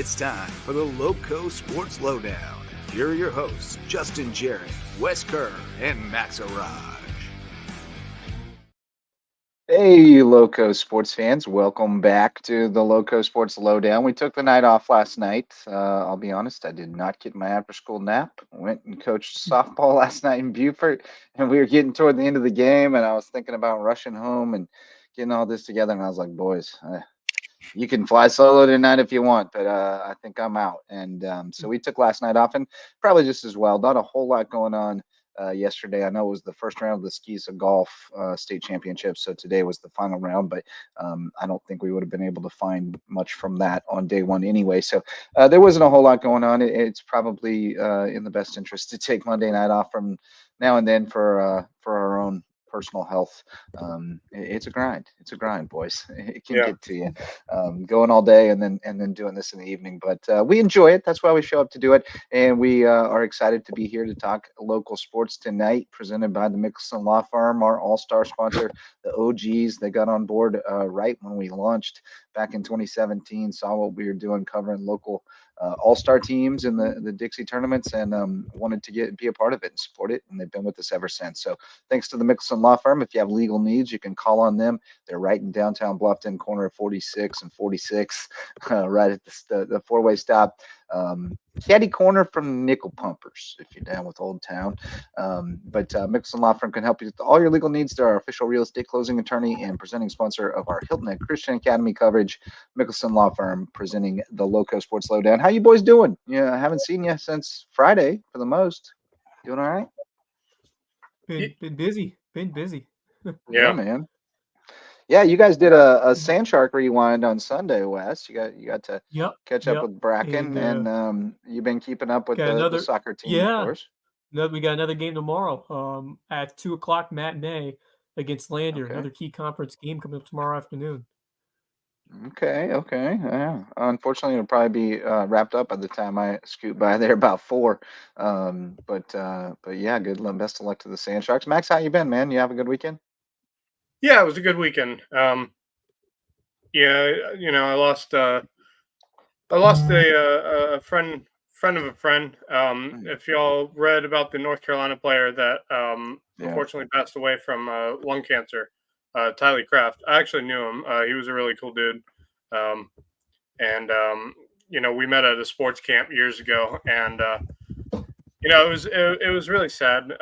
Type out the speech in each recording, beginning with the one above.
It's time for the Lowco Sports Lowdown. Here are your hosts, Justin Jarrett, Wes Kerr, and Max Arraj. Hey, Loco sports fans. Welcome back to the Loco Sports Lowdown. We took the night off last night. I'll be honest, I did not get my after-school nap. Went and coached softball last night in Beaufort, and we were getting toward the end of the game, and I was thinking about rushing home and getting all this together, and I was like, boys, you can fly solo tonight if you want, but I think I'm out. And so we took last night off, and probably just as well. Not a whole lot going on yesterday. I know it was the first round of the Skisa Golf State Championship, so today was the final round, but I don't think we would have been able to find much from that on day one anyway. So there wasn't a whole lot going on. It's probably in the best interest to take Monday night off from now and then for our own personal health. It's a grind. It's a grind, boys. It can get to you. Going all day and then doing this in the evening, but we enjoy it. That's why we show up to do it, and we are excited to be here to talk local sports tonight, presented by the Mickelson Law Firm, our all-star sponsor, the OGs. They got on board right when we launched back in 2017, saw what we were doing covering local all-star teams in the Dixie tournaments, and wanted to be a part of it and support it, and they've been with us ever since. So thanks to the Mickelson Law Firm. If you have legal needs, you can call on them. They're right in downtown Bluffton, corner of 46 and 46, right at the four-way stop. Caddy corner from Nickel Pumpers, if you're down with Old Town. But Mickelson Law Firm can help you with all your legal needs. They're our official real estate closing attorney and presenting sponsor of our Hilton Head Christian Academy coverage. Mickelson Law Firm presenting the Loco Sports Lowdown. How you boys doing? Yeah, I haven't seen you since Friday for the most. Doing all right? Been busy. Been busy. Yeah, man. Yeah, you guys did a Sand Shark rewind on Sunday, Wes. You got to catch up with Bracken, and you've been keeping up with the soccer team, of course. We got another game tomorrow at 2:00 matinee against Lander. Okay. Another key conference game coming up tomorrow afternoon. Okay. Yeah. Unfortunately, it'll probably be wrapped up by the time I scoot by there about 4. But yeah, best of luck to the Sand Sharks. Max, how you been, man? You have a good weekend? Yeah, it was a good weekend. Yeah, I lost a friend of a friend. If y'all read about the North Carolina player that unfortunately passed away from lung cancer, Tyler Kraft. I actually knew him. He was a really cool dude. We met at a sports camp years ago, and it was really sad.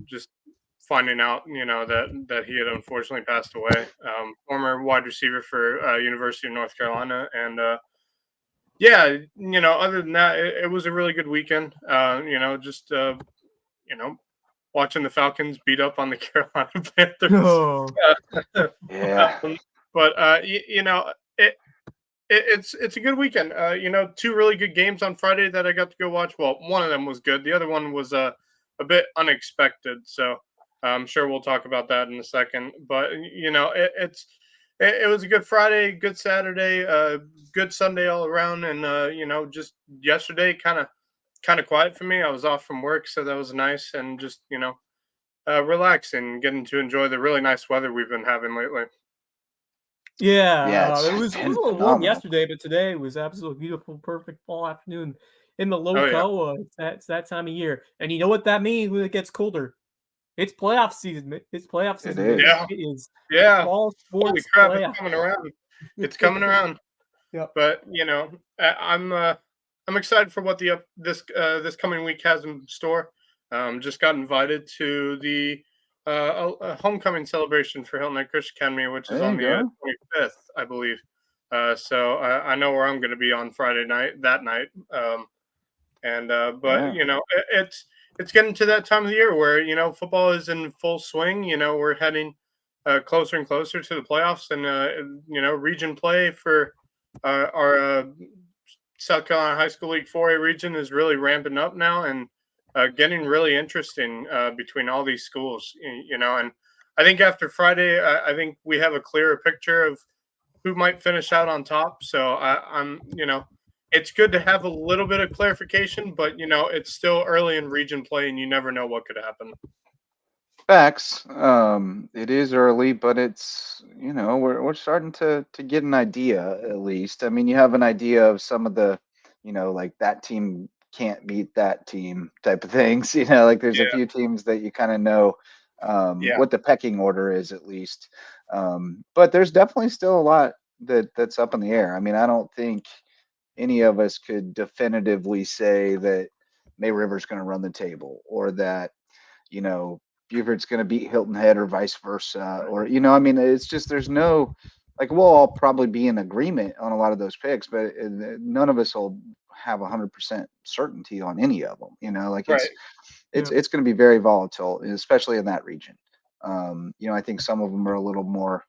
Just finding out, that he had unfortunately passed away. Former wide receiver for University of North Carolina, and other than that, it was a really good weekend. Watching the Falcons beat up on the Carolina Panthers. Oh. Yeah. It's a good weekend. 2 really good games on Friday that I got to go watch. Well, one of them was good. The other one was a bit unexpected. So I'm sure we'll talk about that in a second. But it was a good Friday, good Saturday, good Sunday all around, and just yesterday kind of quiet for me. I was off from work, so that was nice, and just relax and getting to enjoy the really nice weather we've been having lately. Yeah, it was a little warm yesterday, but today was absolutely beautiful, perfect fall afternoon in the Lowco. It's that time of year, and you know what that means when it gets colder. It's playoff season. It's playoff season. It is. Yeah. It is. Yeah. Fall sports. Holy crap! Playoff. It's coming around. It's coming around. Yeah. But I'm excited for what this coming week has in store. Just got invited to the homecoming celebration for Hilton Head Christian Academy, which is on the 25th, I believe. So I know where I'm going to be on Friday night. It's getting to that time of the year where football is in full swing. We're heading closer and closer to the playoffs, and region play for our South Carolina High School League 4A region is really ramping up now, and getting really interesting between all these schools. And I think after Friday, I think we have a clearer picture of who might finish out on top. So I'm it's good to have a little bit of clarification, but it's still early in region play, and you never know what could happen. Facts. It is early, but it's we're starting to get an idea at least. I mean, you have an idea of some of the, like that team can't beat that team type of things. Like there's a Yeah, few teams that you kind of know yeah, what the pecking order is at least. But there's definitely still a lot that's up in the air. I mean, I don't think any of us could definitively say that May River's going to run the table or that you know, Buford's going to beat Hilton Head or vice versa. Or, I mean, it's just there's no, like, we'll all probably be in agreement on a lot of those picks, but none of us will have 100% certainty on any of them. Like right. it's going to be very volatile, especially in that region. I think some of them are a little more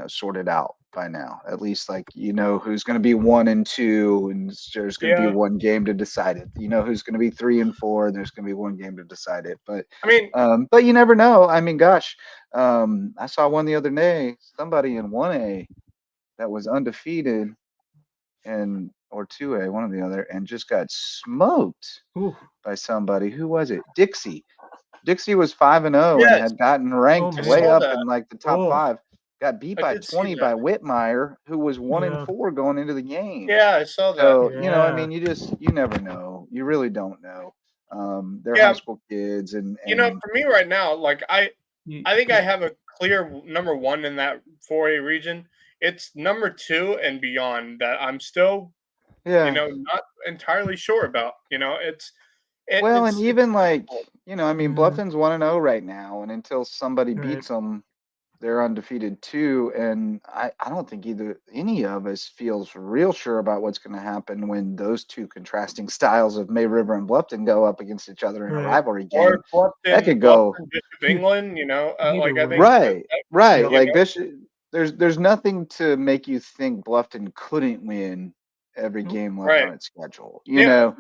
sorted out by now. At least like who's going to be 1 and 2, and there's going to be Yeah, one game to decide it. Who's going to be 3 and 4, and there's going to be one game to decide it. I mean, But you never know. I mean, gosh, I saw one the other day. Somebody in 1A that was undefeated and or 2A, one or the other, and just got smoked Ooh. by somebody. Who was it? Dixie. Dixie was 5-0 and yes, had gotten Oh ranked I man. way saw up that. in like the top Oh 5. Got beat I by did see 20 that. by Whitmire, who was one and yeah. 4 going into the game. Yeah, I saw that. So I Yeah. mean, you never know. You really don't know. They're high Yeah, school kids, and for me right now, like You, I think I you, have a clear number one in that 4A region. It's number two and beyond that I'm still, yeah. not entirely sure about. Well, and It's even like difficult. I mean, yeah. Bluffton's 1-0 right now, and until somebody Right. beats them, they're undefeated too. And I don't think any of us feels real sure about what's going to happen when those two contrasting styles of May River and Bluffton go up against each other in a Right. rivalry game. Or That could go Bluffton, Bishop England. Either Like I way. think right, right. Yep. Like Bishop, there's nothing to make you think Bluffton couldn't win every Nope. game left right. on its schedule. Yeah,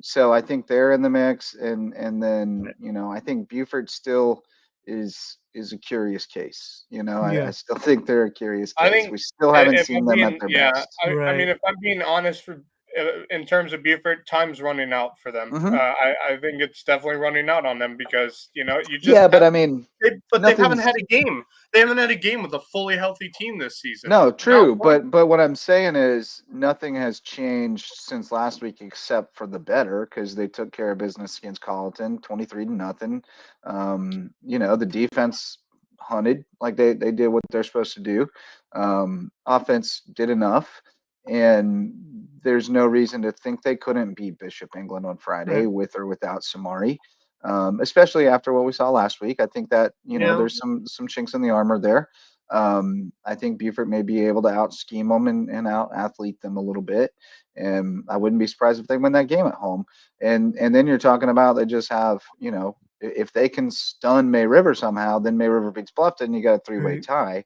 So I think they're in the mix, and then Right. I think Buford still is a curious case. I Yeah. still think they're a curious I case. think We still haven't if seen I'm them at being, their yeah, best. I mean, Right. if I'm being honest, in terms of Buford, time's running out for them. Hmm. I think it's definitely running out on them because you just Yeah, but have, I mean, but they haven't nothing's had a game. They haven't had a game with a fully healthy team this season. No, Not true, one. but what I'm saying is nothing has changed since last week except for the better because they took care of business against Colleton, 23-0. The defense hunted like they did what they're supposed to do. Offense did enough, and there's no reason to think they couldn't beat Bishop England on Friday Right. with or without Samari. Especially after what we saw last week, I think that Yeah. there's some chinks in the armor there. I think Buford may be able to out scheme them and out athlete them a little bit. And I wouldn't be surprised if they win that game at home. And then you're talking about they just have, if they can stun May River somehow, then May River beats Bluffton, you got a 3-way Right. tie.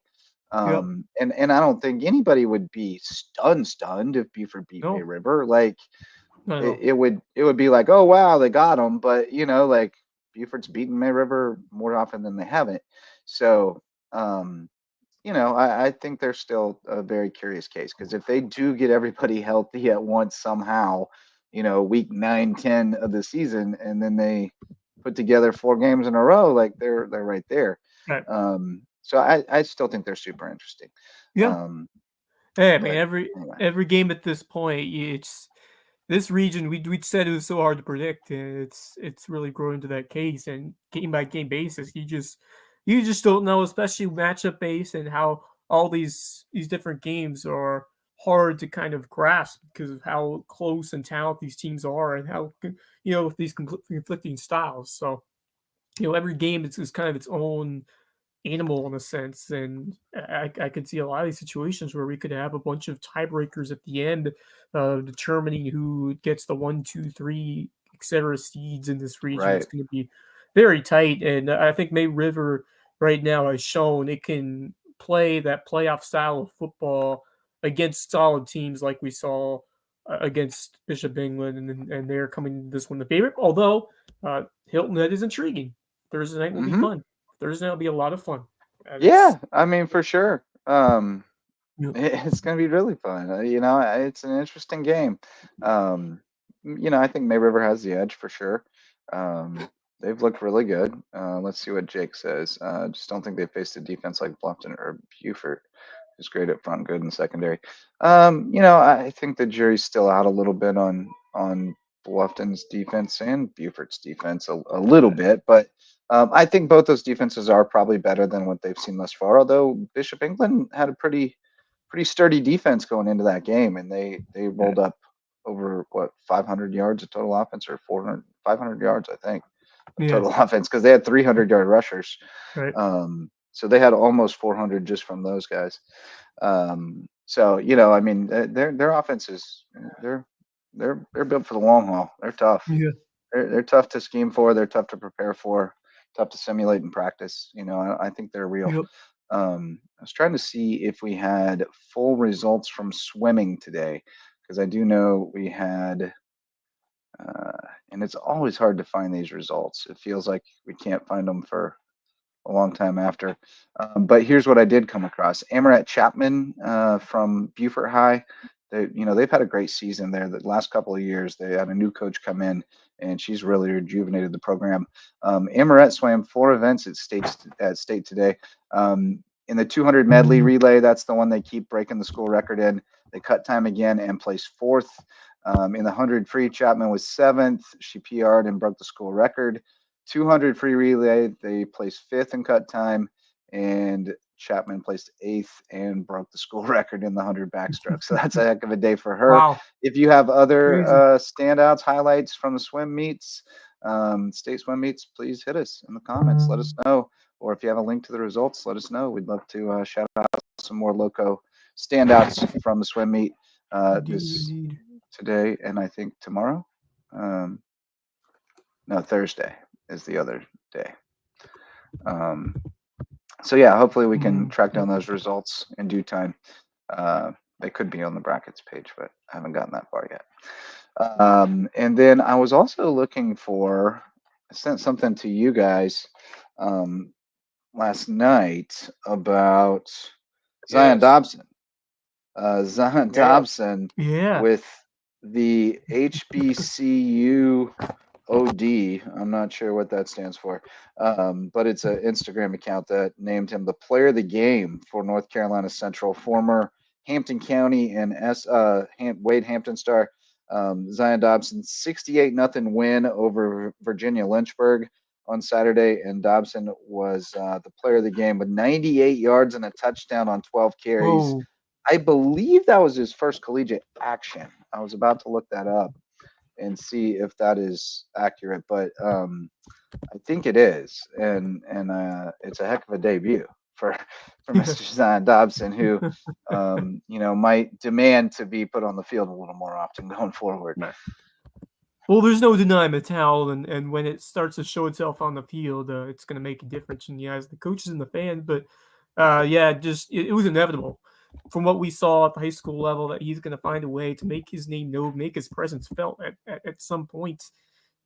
Yep. And I don't think anybody would be stunned if Buford beat May No. River. Like I know. it would be like, oh wow, they got them, but like Buford's beaten May River more often than they haven't. So I think they're still a very curious case because if they do get everybody healthy at once somehow, week 9, 10 of the season, and then they put together 4 games in a row, like they're right there. Right. So I still think they're super interesting. Yeah. Hey, I mean, But anyway. every game at this point, it's this region. We said it was so hard to predict. It's really growing to that case, and game by game basis, you just don't know, especially matchup based, and how all these different games are hard to kind of grasp because of how close and talented these teams are, and how with these conflicting styles. So every game is kind of its own animal in a sense, and I could see a lot of these situations where we could have a bunch of tiebreakers at the end, determining who gets the 1, 2, 3, etc. seeds in this region. It's Right. going to be very tight, and I think May River right now has shown it can play that playoff style of football against solid teams like we saw against Bishop England, and they're coming this one the favorite. Although Hilton Head is intriguing. Thursday night will be Mm-hmm. fun. Thursday will be a lot of fun. Yeah, I mean for sure. Yep. It's going to be really fun. It's an interesting game. I think May River has the edge for sure. they've looked really good. Let's see what Jake says. Just don't think they faced a defense like Bluffton or Beaufort, who's great up front, good in secondary. I think the jury's still out a little bit on Bluffton's defense and Beaufort's defense a little bit, but I think both those defenses are probably better than what they've seen thus far. Although Bishop England had a pretty sturdy defense going into that game, and they rolled up over 500 yards of total offense, or 500 yards, I think, of total offense, because they had 300-yard rushers. Right. So they had almost 400 just from those guys. So I mean, their offense is they're built for the long haul. They're tough. Yeah. They're tough to scheme for. They're tough to prepare for. Tough to simulate in practice. I think they're real. Yep. I was trying to see if we had full results from swimming today, because I do know we had, and it's always hard to find these results. It feels like we can't find them for a long time after. But here's what I did come across. Amaret Chapman from Beaufort High. They've had a great season there. The last couple of years, they had a new coach come in, and she's really rejuvenated the program. Amaret swam 4 events at state today. In the 200 medley relay, that's the one they keep breaking the school record in. They cut time again and placed 4th. In the 100 free, Chapman was 7th. She PR'd and broke the school record. 200 free relay, they placed 5th in cut time, and Chapman placed 8th and broke the school record in the 100 backstroke. So that's a heck of a day for her. Wow. If you have other standouts, highlights from the swim meets, state swim meets, please hit us in the comments. Let us know. Or if you have a link to the results, let us know. We'd love to shout out some more Lowco standouts from the swim meet today, and I think tomorrow. No, Thursday is the other day. So yeah, hopefully we can track down those results in due time. They could be on the brackets page, but I haven't gotten that far yet. And then I was also looking for, I sent something to you guys last night about Zion Dobson. Zion Dobson with the HBCU OD. I'm not sure what that stands for, but it's an Instagram account that named him the player of the game for North Carolina Central. Former Hampton County and Wade Hampton star Zion Dobson, 68-0 win over Virginia Lynchburg on Saturday, and Dobson was the player of the game with 98 yards and a touchdown on 12 carries. Whoa. I believe that was his first collegiate action. I was about to look that up and see if that is accurate, but I think it is, and it's a heck of a debut for Mr. Zion Dobson, who might demand to be put on the field a little more often going forward. Well, there's no denying the talent, and when it starts to show itself on the field, it's going to make a difference in the eyes of the coaches and the fans. But it was inevitable from what we saw at the high school level that he's going to find a way to make his name known, make his presence felt at some point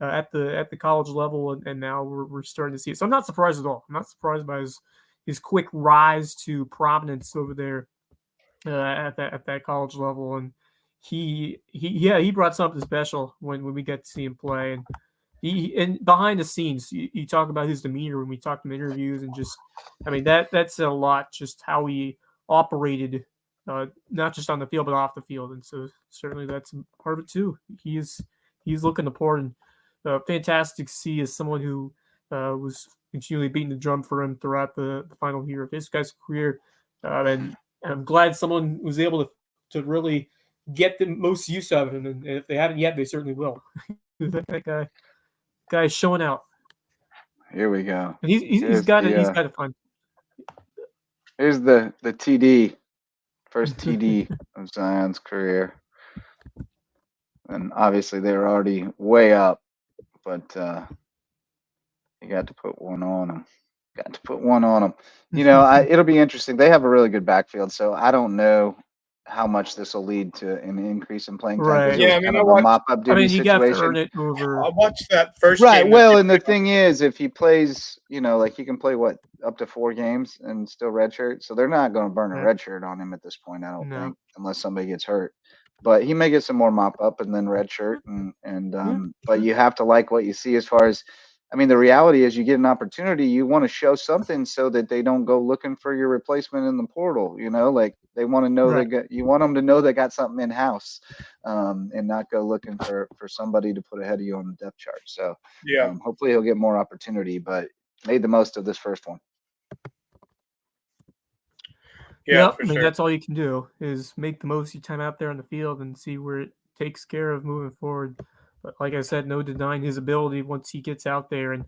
at the college level, and now we're starting to see it. So I'm not surprised at all. I'm not surprised by his quick rise to prominence over there at that college level, and he brought something special when we get to see him play. And behind the scenes, you talk about his demeanor when we talk to him in interviews, and just, I mean, that's a lot, just how he operated, not just on the field but off the field. And so certainly that's part of it too. He's looking the part, and fantastic to see as someone who was continually beating the drum for him throughout the final year of his guy's career. And I'm glad someone was able to really get the most use out of him, and if they haven't yet, they certainly will. That guy's showing out. Here we go. And he's got to find. Here's the TD, first TD of Zion's career, and obviously they were already way up, but you got to put one on them. It'll be interesting. They have a really good backfield, so I don't know how much this will lead to an increase in playing time. Right. Yeah, I watched you got to earn it over. I watched that first game. Right. Well, and the thing is, if he plays, like he can play up to 4 games and still redshirt. So they're not going to burn a redshirt on him at this point, I don't think, unless somebody gets hurt. But he may get some more mop up and then redshirt, but you have to like what you see as far as, I mean, the reality is you get an opportunity, you want to show something so that they don't go looking for your replacement in the portal. Like they want to know you want them to know they got something in house, and not go looking for somebody to put ahead of you on the depth chart. So hopefully he'll get more opportunity, but made the most of this first one. Yeah, I mean, that's all you can do is make the most of your time out there on the field and see where it takes care of moving forward. But like I said, no denying his ability once he gets out there, and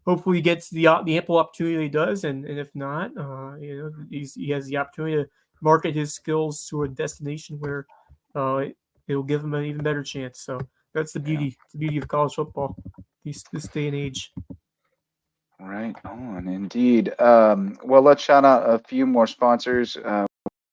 hopefully he gets the ample opportunity he does. And if not, he has the opportunity to market his skills to a destination where it'll give him an even better chance. So that's the beauty, the beauty of college football this day and age. Right on, indeed. Well, let's shout out a few more sponsors.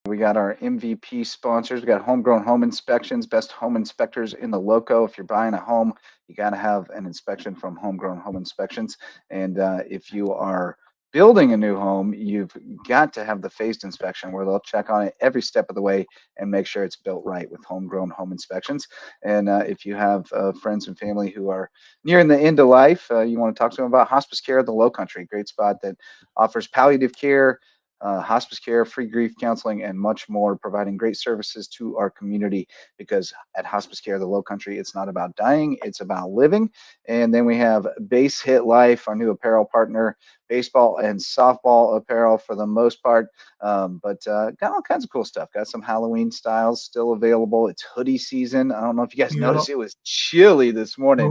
We got our MVP sponsors. We got Homegrown Home Inspections, best home inspectors in the Lowco. If you're buying a home, you got to have an inspection from Homegrown Home Inspections. And if you are building a new home, you've got to have the phased inspection where they'll check on it every step of the way and make sure it's built right with Homegrown Home Inspections. And if you have friends and family who are nearing the end of life, you want to talk to them about Hospice Care at the Lowcountry, great spot that offers palliative care, hospice care, free grief counseling, and much more, providing great services to our community, because at Hospice Care, the Lowcountry, it's not about dying, it's about living. And then we have Base Hit Life, our new apparel partner, baseball and softball apparel for the most part, but got all kinds of cool stuff. Got some Halloween styles still available. It's hoodie season. I don't know if you guys noticed, it was chilly this morning,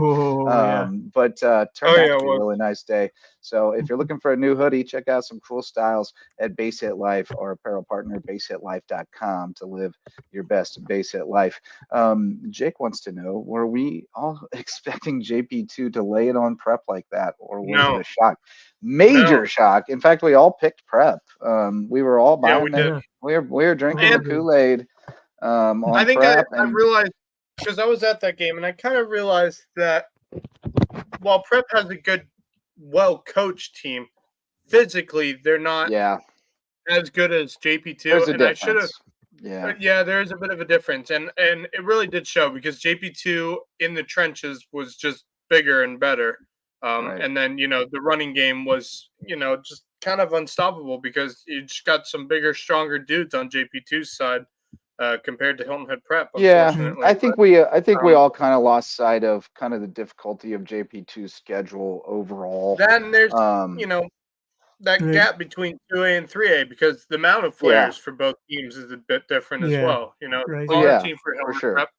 but turned out to be a really nice day. So if you're looking for a new hoodie, check out some cool styles at Base Hit Life, or apparel partner, basehitlife.com, to live your best base hit life. Jake wants to know, were we all expecting JP2 to lay it on Prep like that, or was it a shock? Major shock. In fact, we all picked Prep. We were all buying it. We were drinking the Kool-Aid on I think Prep. I realized, because I was at that game, and I kind of realized that while Prep has a good, well-coached team, physically they're not as good as JP2. There's a difference. I should have. Yeah, there is a bit of a difference, and it really did show, because JP2 in the trenches was just bigger and better. And then, the running game was, just kind of unstoppable, because you just got some bigger, stronger dudes on JP2's side compared to Hilton Head Prep. Unfortunately. I think we all kind of lost sight of kind of the difficulty of JP2's schedule overall. Then there's, that gap between 2A and 3A, because the amount of players for both teams is a bit different as well. Smaller team for Hilton Head Prep,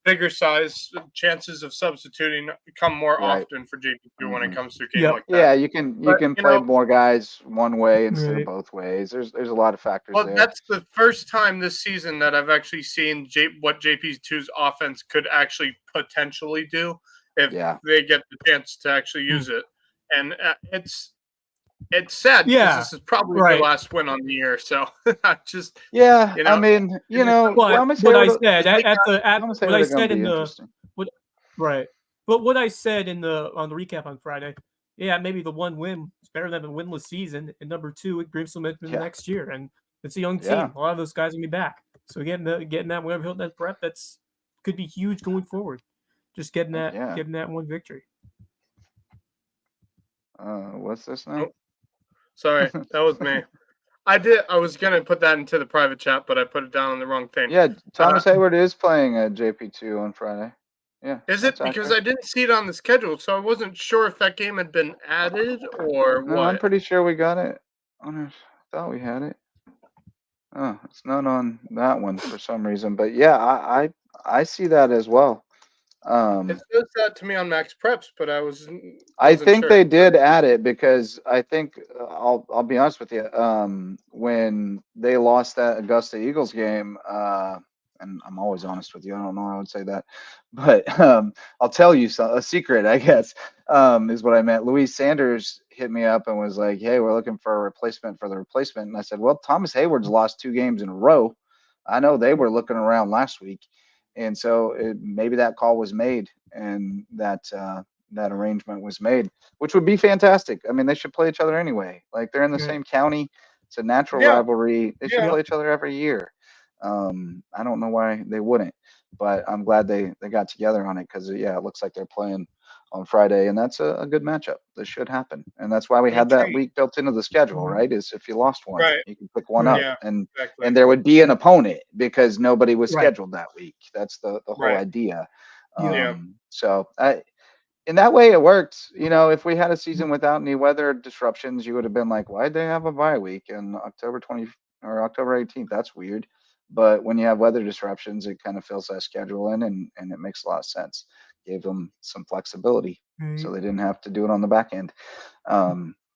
bigger size, chances of substituting come more often for JP2 when it comes to a game like that. Yeah, you can play more guys one way instead of both ways. There's a lot of factors there. That's the first time this season that I've actually seen what JP2's offense could actually potentially do if they get the chance to actually use it. And it's sad, because this is probably the last win on the year. So I just I mean, what I said what I said on the recap on Friday, maybe the one win is better than a winless season, and number two, it brings some momentum next year, and it's a young team. A lot of those guys will be back, so getting that win of Hilton Head Prep, that's could be huge going forward. Just getting that one victory. What's this now? Sorry, that was me. I was gonna put that into the private chat, but I put it down on the wrong thing. Yeah, Thomas Hayward is playing at JP2 on Friday. Yeah. Is it? Because I didn't see it on the schedule, so I wasn't sure if that game had been added or what. I'm pretty sure we got it. I thought we had it. Oh, it's not on that one for some reason, but I see that as well. It says that to me on Max Preps, but I think they did add it, because I think I'll be honest with you. When they lost that Augusta Eagles game, and I'm always honest with you, I don't know how I would say that, but I'll tell you a secret, I guess, is what I meant. Louise Sanders hit me up and was like, "Hey, we're looking for a replacement for the replacement," and I said, "Well, Thomas Hayward's lost 2 games in a row. I know they were looking around last week." And so maybe that call was made, and that arrangement was made, which would be fantastic. I mean, they should play each other anyway. Like, they're in the same county. It's a natural rivalry. They should play each other every year. I don't know why they wouldn't, but I'm glad they got together on it, because it looks like they're playing on Friday, and that's a good matchup. This should happen, and that's why we had that week built into the schedule, right? Is if you lost one, you can pick one up, and there would be an opponent because nobody was scheduled that week. That's the whole idea. So in that way, it worked. If we had a season without any weather disruptions, you would have been like, why'd they have a bye week in October 20 or October 18th? That's weird. But when you have weather disruptions, it kind of fills that schedule in, and it makes a lot of sense. Gave them some flexibility, so they didn't have to do it on the back end.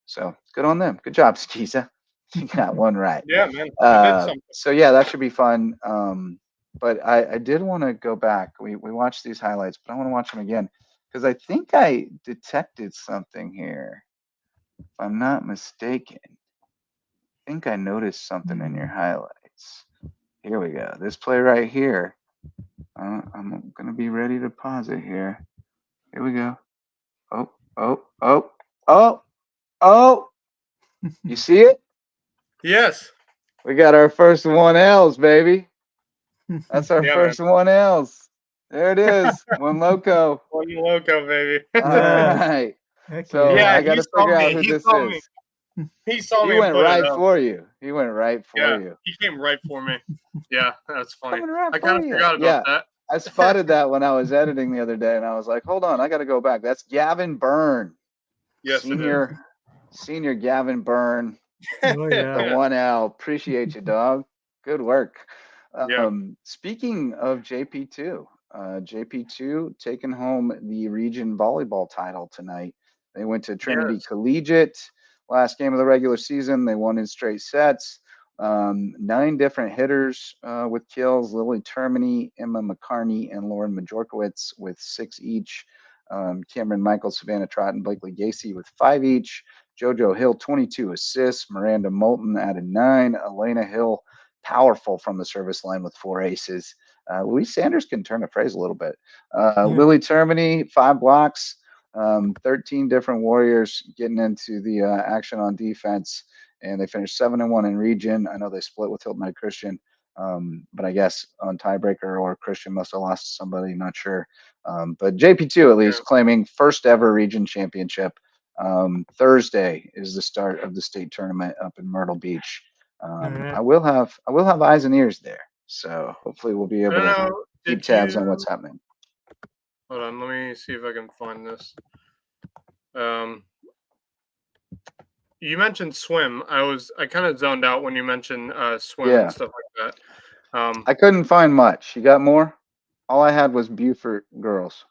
So good on them. Good job, Skiza. You got one right. Yeah, man. I did something. So yeah, that should be fun. But I did want to go back. We watched these highlights, but I want to watch them again because I think I detected something here. If I'm not mistaken, I think I noticed something in your highlights. Here we go. This play right here. I'm going to be ready to pause it here. Here we go. Oh. You see it? Yes. We got our first 1Ls, baby. That's our first 1Ls. There it is. One Loco. One Lowco, baby. All right. So I got to figure out who this is. He saw me. He went right for you. He went right for you. He came right for me. Yeah, that's funny. Right I kind of forgot about that. I spotted that when I was editing the other day, and I was like, hold on, I got to go back. That's Gavin Byrne. Yes, Senior Gavin Byrne. The 1L. Appreciate you, dog. Good work. Yeah. Speaking of JP2, JP2 taking home the region volleyball title tonight. They went to Trinity Collegiate last game of the regular season. They won in straight sets. 9 different hitters with kills. Lily Termini, Emma McCarney, and Lauren Majorkowitz with 6 each. Cameron Michaels, Savannah Trott, and Blakely Gacy with 5 each. JoJo Hill, 22 assists. Miranda Moulton added 9. Elena Hill, powerful from the service line with 4 aces. Louise Sanders can turn the phrase a little bit. Lily Termini, 5 blocks. 13 different Warriors getting into the action on defense, and they finished 7-1 in region. I know they split with Hilton Head Christian, but I guess on tiebreaker or Christian must have lost to somebody, not sure. But JP2 at least claiming first ever region championship. Thursday is the start of the state tournament up in Myrtle Beach. I will have eyes and ears there, so hopefully we'll be able to keep tabs on what's happening. Hold on, let me see if I can find this. You mentioned swim. I kind of zoned out when you mentioned swim and stuff like that. I couldn't find much. You got more? All I had was Beaufort girls.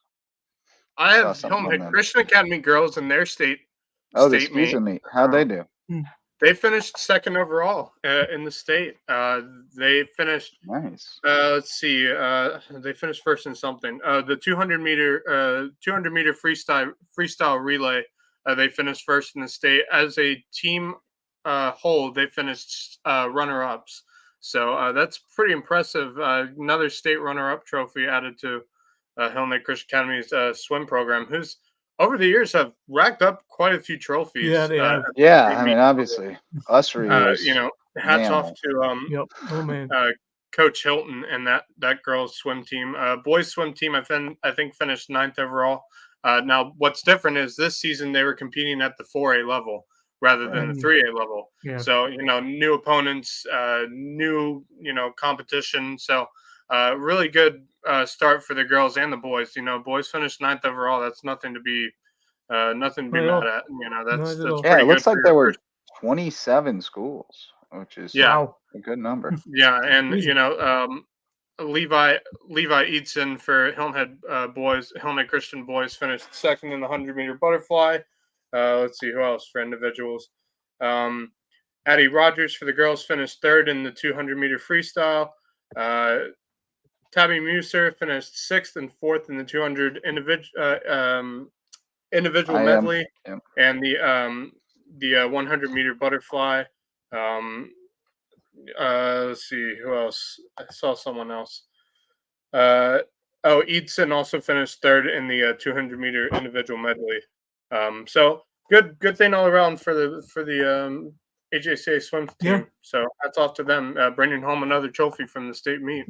I have Christian Academy girls in their state. Oh, the season meet. How'd they do? They finished second overall in the state. They finished nice. Let's see. They finished first in something. The 200 meter freestyle relay. They finished first in the state. As a team whole, they finished runner-ups. So that's pretty impressive. Another state runner-up trophy added to Hilton Christian Academy's swim program, who's over the years have racked up quite a few trophies. Yeah, they have. I mean, obviously, Ussery was, hats off to Coach Hilton and that girls swim team. Boys swim team, I think finished 9th overall. Now, what's different is this season they were competing at the 4A level rather than the 3A level. Yeah. So, new opponents, new, competition. So, really good start for the girls and the boys. Boys finished 9th overall. That's nothing to be mad at. That's it looks like there were 27 schools, which is a good number. Yeah, and Levi Eatson for Hilton Head Christian boys finished second in the 100-meter butterfly. Let's see who else for individuals. Addie Rogers for the girls finished 3rd in the 200-meter freestyle. Tabby Muser finished 6th and 4th in the 200 individual medley and the 100-meter butterfly. Let's see who else. I saw someone else. Eidson also finished 3rd in the 200-meter individual medley. So good thing all around for the AJCA swim team. Yeah. So hats off to them, bringing home another trophy from the state meet.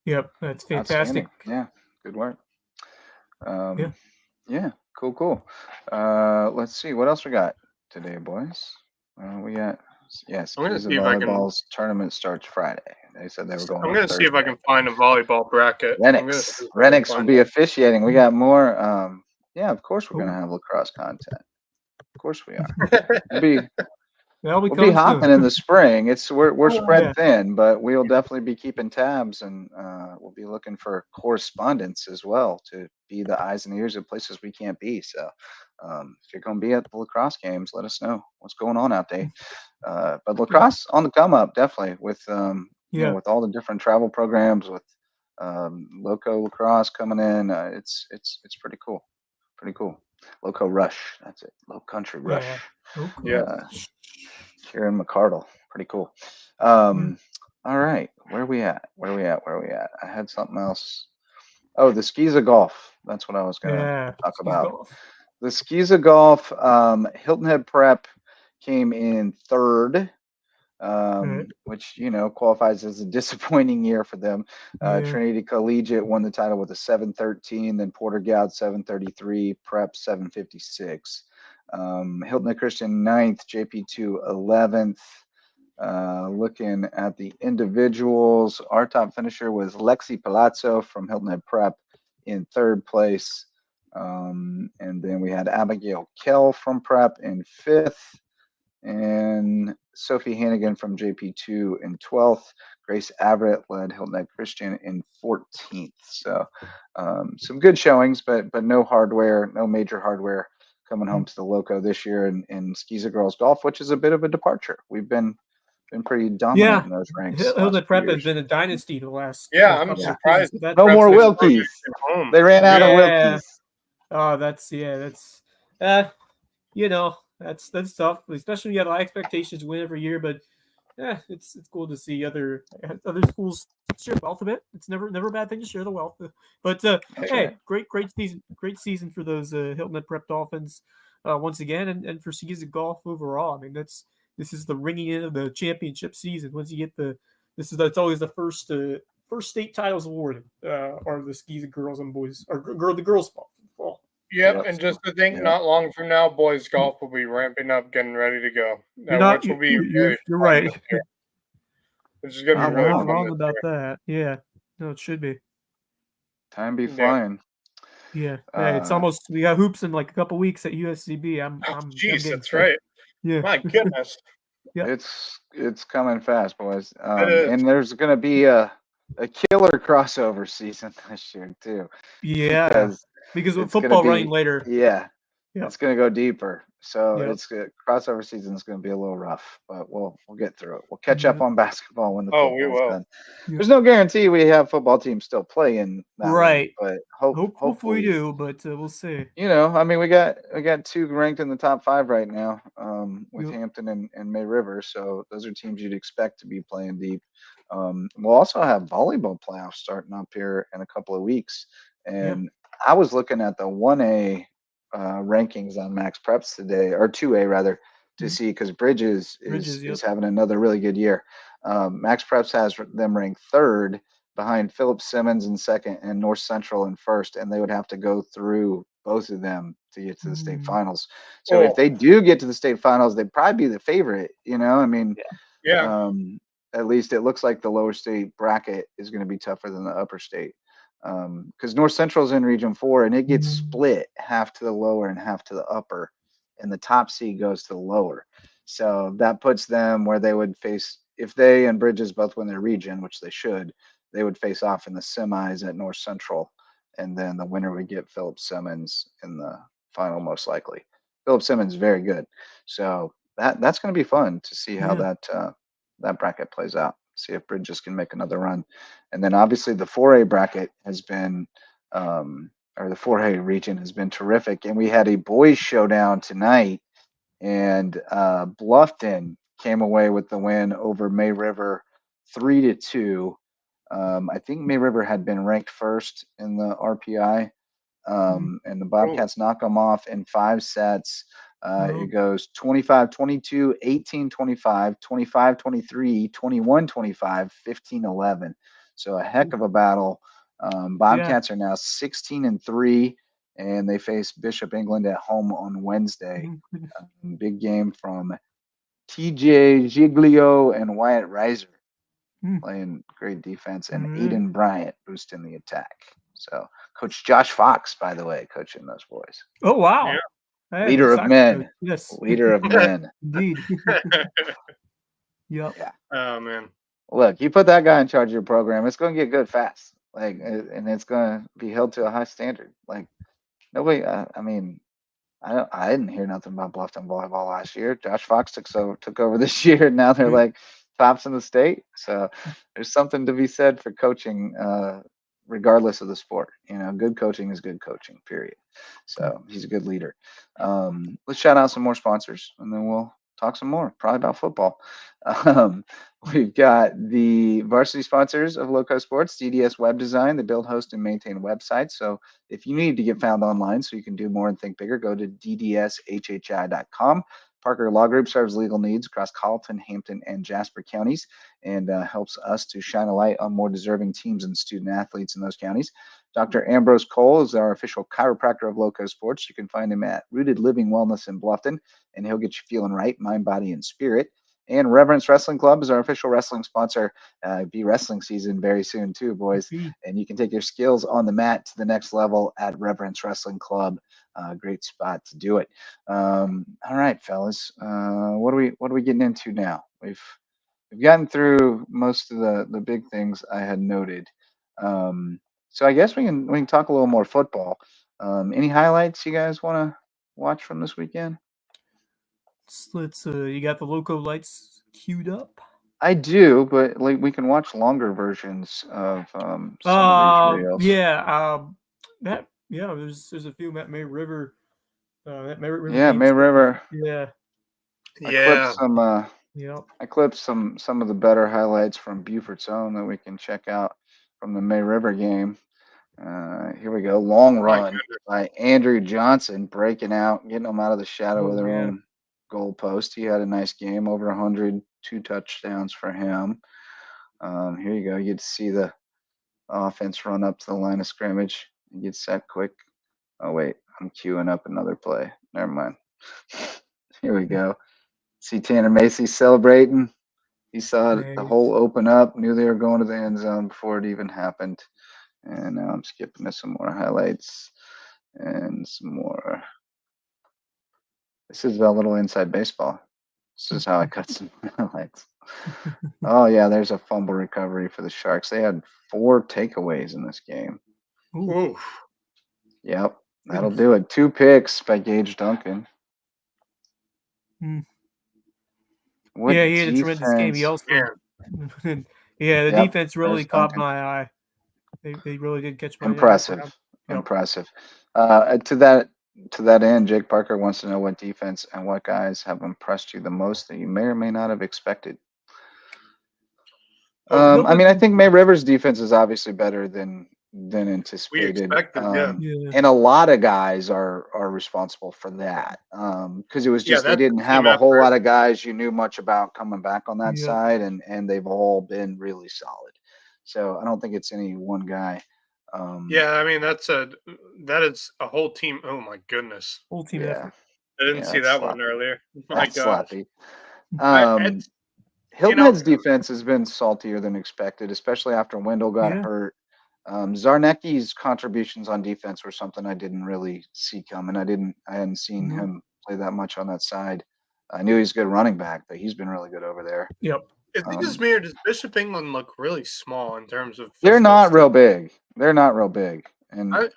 Yep, that's fantastic. Yeah, good work. Yeah, cool. Let's see what else we got today, boys. We got I'm gonna skis and see if I can. volleyball's tournament starts Friday. They said they were going I'm on gonna see if I Thursday. can find a volleyball bracket. I'm gonna see if I can Renix will find be it. officiating. We got more. Yeah, of course we're gonna have lacrosse content. Of course we are. We'll be That'll be We'll be coming soon. hopping in the spring. We're Oh, spread yeah. thin, but we'll definitely be keeping tabs, and we'll be looking for correspondence as well to be the eyes and ears of places we can't be. So, if you're going to be at the lacrosse games, let us know what's going on out there. But lacrosse on the come up, definitely with with all the different travel programs with Loco lacrosse coming in. It's pretty cool. Pretty cool. Loco Rush. That's it. Low Country Rush. Yeah. Yeah. Here in McCardle. Pretty cool. All right. Where are we at? I had something else. Oh, the skis of golf. That's what I was gonna talk about. Golf. The skis of golf. Hilton Head Prep came in third, which qualifies as a disappointing year for them. Trinity Collegiate won the title with a 713, then Porter Goud 733, Prep 756. Hilton Head Christian 9th, JP2 11th. Looking at the individuals, our top finisher was Lexi Palazzo from Hilton Head Prep in third place. And then we had Abigail Kell from Prep in fifth, and Sophie Hannigan from JP2 in 12th. Grace Averett led Hilton Head Christian in 14th. So some good showings, but no major hardware coming home to the Loco this year in skis of girls golf, which is a bit of a departure. We've been pretty dominant in those ranks. Hilton Head Prep has been a dynasty the last. I'm surprised. No more Wilkies. They ran out of Wilkies. Oh, that's that's tough, especially when you have high expectations win every year. But it's cool to see other schools share the wealth of it. It's never a bad thing to share the wealth. But hey, right. great season for those Hilton Head Prep Dolphins once again, and for skis of golf overall. I mean, this is the ringing in of the championship season. Once you get that's always the first state titles awarded are the skis of girls and boys or the girls fall. Yep, and just to think, not long from now, boys golf will be ramping up, getting ready to go. Which will be you're right. Which is going to be really fun. Wrong about that. Yeah, no, it should be. Time be flying. Yeah, it's almost we got hoops in like a couple weeks at USCB. Jeez, that's right. Yeah, my goodness. Yeah, it's coming fast, boys. And there's going to be a killer crossover season this year too. Yeah, because with football running later. Yeah, it's going to go deeper. So it's crossover season is going to be a little rough, but we'll get through it. We'll catch up on basketball when the football's done. There's no guarantee we have football teams still playing that right, but hopefully we do, but we'll see. I mean, we got 2 ranked in the top 5 right now, with Hampton and May River. So those are teams you'd expect to be playing deep. We'll also have volleyball playoffs starting up here in a couple of weeks, and I was looking at the 1A rankings on Max Preps today, or 2A rather, to see, because Bridges is having another really good year. Max Preps has them ranked 3rd behind Philip Simmons in 2nd and North Central in 1st, and they would have to go through both of them to get to the state finals. So if they do get to the state finals, they'd probably be the favorite. I mean, at least it looks like the lower state bracket is going to be tougher than the upper state. Because North Central is in Region 4, and it gets split half to the lower and half to the upper, and the top seed goes to the lower. So that puts them where they would face, if they and Bridges both win their region, which they should, they would face off in the semis at North Central, and then the winner would get Philip Simmons in the final, most likely. Philip Simmons is very good, so that's going to be fun to see how that bracket plays out. See if Bridges can make another run. And then obviously the 4A bracket has been, or the 4A region has been terrific. And we had a boys showdown tonight, and Bluffton came away with the win over May River 3-2. I think May River had been ranked 1st in the RPI, and the Bobcats knock them off in 5 sets. It goes 25-22, 18-25, 25-23, 21-25, 15-11. So a heck of a battle. Bobcats are now 16-3 and they face Bishop England at home on Wednesday. Big game from TJ Giglio and Wyatt Reiser playing great defense, and Aiden Bryant boosting the attack. So Coach Josh Fox, by the way, coaching those boys. Oh, wow. Yeah. Hey, Leader of men. Yes. Leader of men. Indeed. Yep. Yeah. Oh man. Look, you put that guy in charge of your program, it's going to get good fast. And it's going to be held to a high standard. Nobody. I didn't hear nothing about Bluffton volleyball last year. Josh Fox took over this year, and now they're like tops in the state. So there's something to be said for coaching, regardless of the sport. Good coaching is good coaching. Period. So he's a good leader. Let's shout out some more sponsors, and then we'll talk some more, probably about football. We've got the varsity sponsors of LowcoSports, DDS Web Design. They build, host, and maintain websites. So if you need to get found online so you can do more and think bigger, go to ddshhi.com. Parker Law Group serves legal needs across Colleton, Hampton, and Jasper counties, and helps us to shine a light on more deserving teams and student athletes in those counties. Dr. Ambrose Cole is our official chiropractor of LowcoSports. You can find him at Rooted Living Wellness in Bluffton, and he'll get you feeling right, mind, body, and spirit. And Reverence Wrestling Club is our official wrestling sponsor. Be wrestling season very soon too, boys. And you can take your skills on the mat to the next level at Reverence Wrestling Club. Great spot to do it. All right, fellas. What are we getting into now? We've gotten through most of the big things I had noted. So I guess we can talk a little more football. Any highlights you guys want to watch from this weekend? Let's you got the Lowco lights queued up? I do, but we can watch longer versions of some of these reels. There's a few May River. May River. Yeah. I clipped some of the better highlights from Beaufort's own that we can check out from the May River game. Here we go. Long run by Andrew Johnson, breaking out, getting them out of the shadow of their own goal post. He had a nice game, over 100, 2 touchdowns for him. Here you go. You get to see the offense run up to the line of scrimmage. You get set quick. Oh, wait. I'm queuing up another play. Never mind. Here we go. See Tanner Macy celebrating. He saw the hole open up, knew they were going to the end zone before it even happened. And now I'm skipping to some more highlights and some more. This is a little inside baseball. This is how I cut some highlights. Oh, yeah, there's a fumble recovery for the Sharks. They had 4 takeaways in this game. Ooh. Yep, that'll do it. 2 picks by Gage Duncan. He had a tremendous game. He also, the defense really caught my eye. They really did catch my eye. Impressive. To that end, Jake Parker wants to know what defense and what guys have impressed you the most that you may or may not have expected. I think May River's defense is obviously better than anticipated. And a lot of guys are responsible for that, because it was just they didn't have a whole lot of guys you knew much about coming back on that side, and they've all been really solid. So I don't think it's any one guy. That is a whole team. Oh my goodness, whole team effort. I didn't see that one earlier. My God. Hilton Head's defense has been saltier than expected, especially after Wendell got hurt. Zarnecki's contributions on defense were something I didn't really see coming. I hadn't seen him play that much on that side. I knew he's a good running back, but he's been really good over there. Yep. Is it just me, or does Bishop England look really small in terms of? They're not real big. And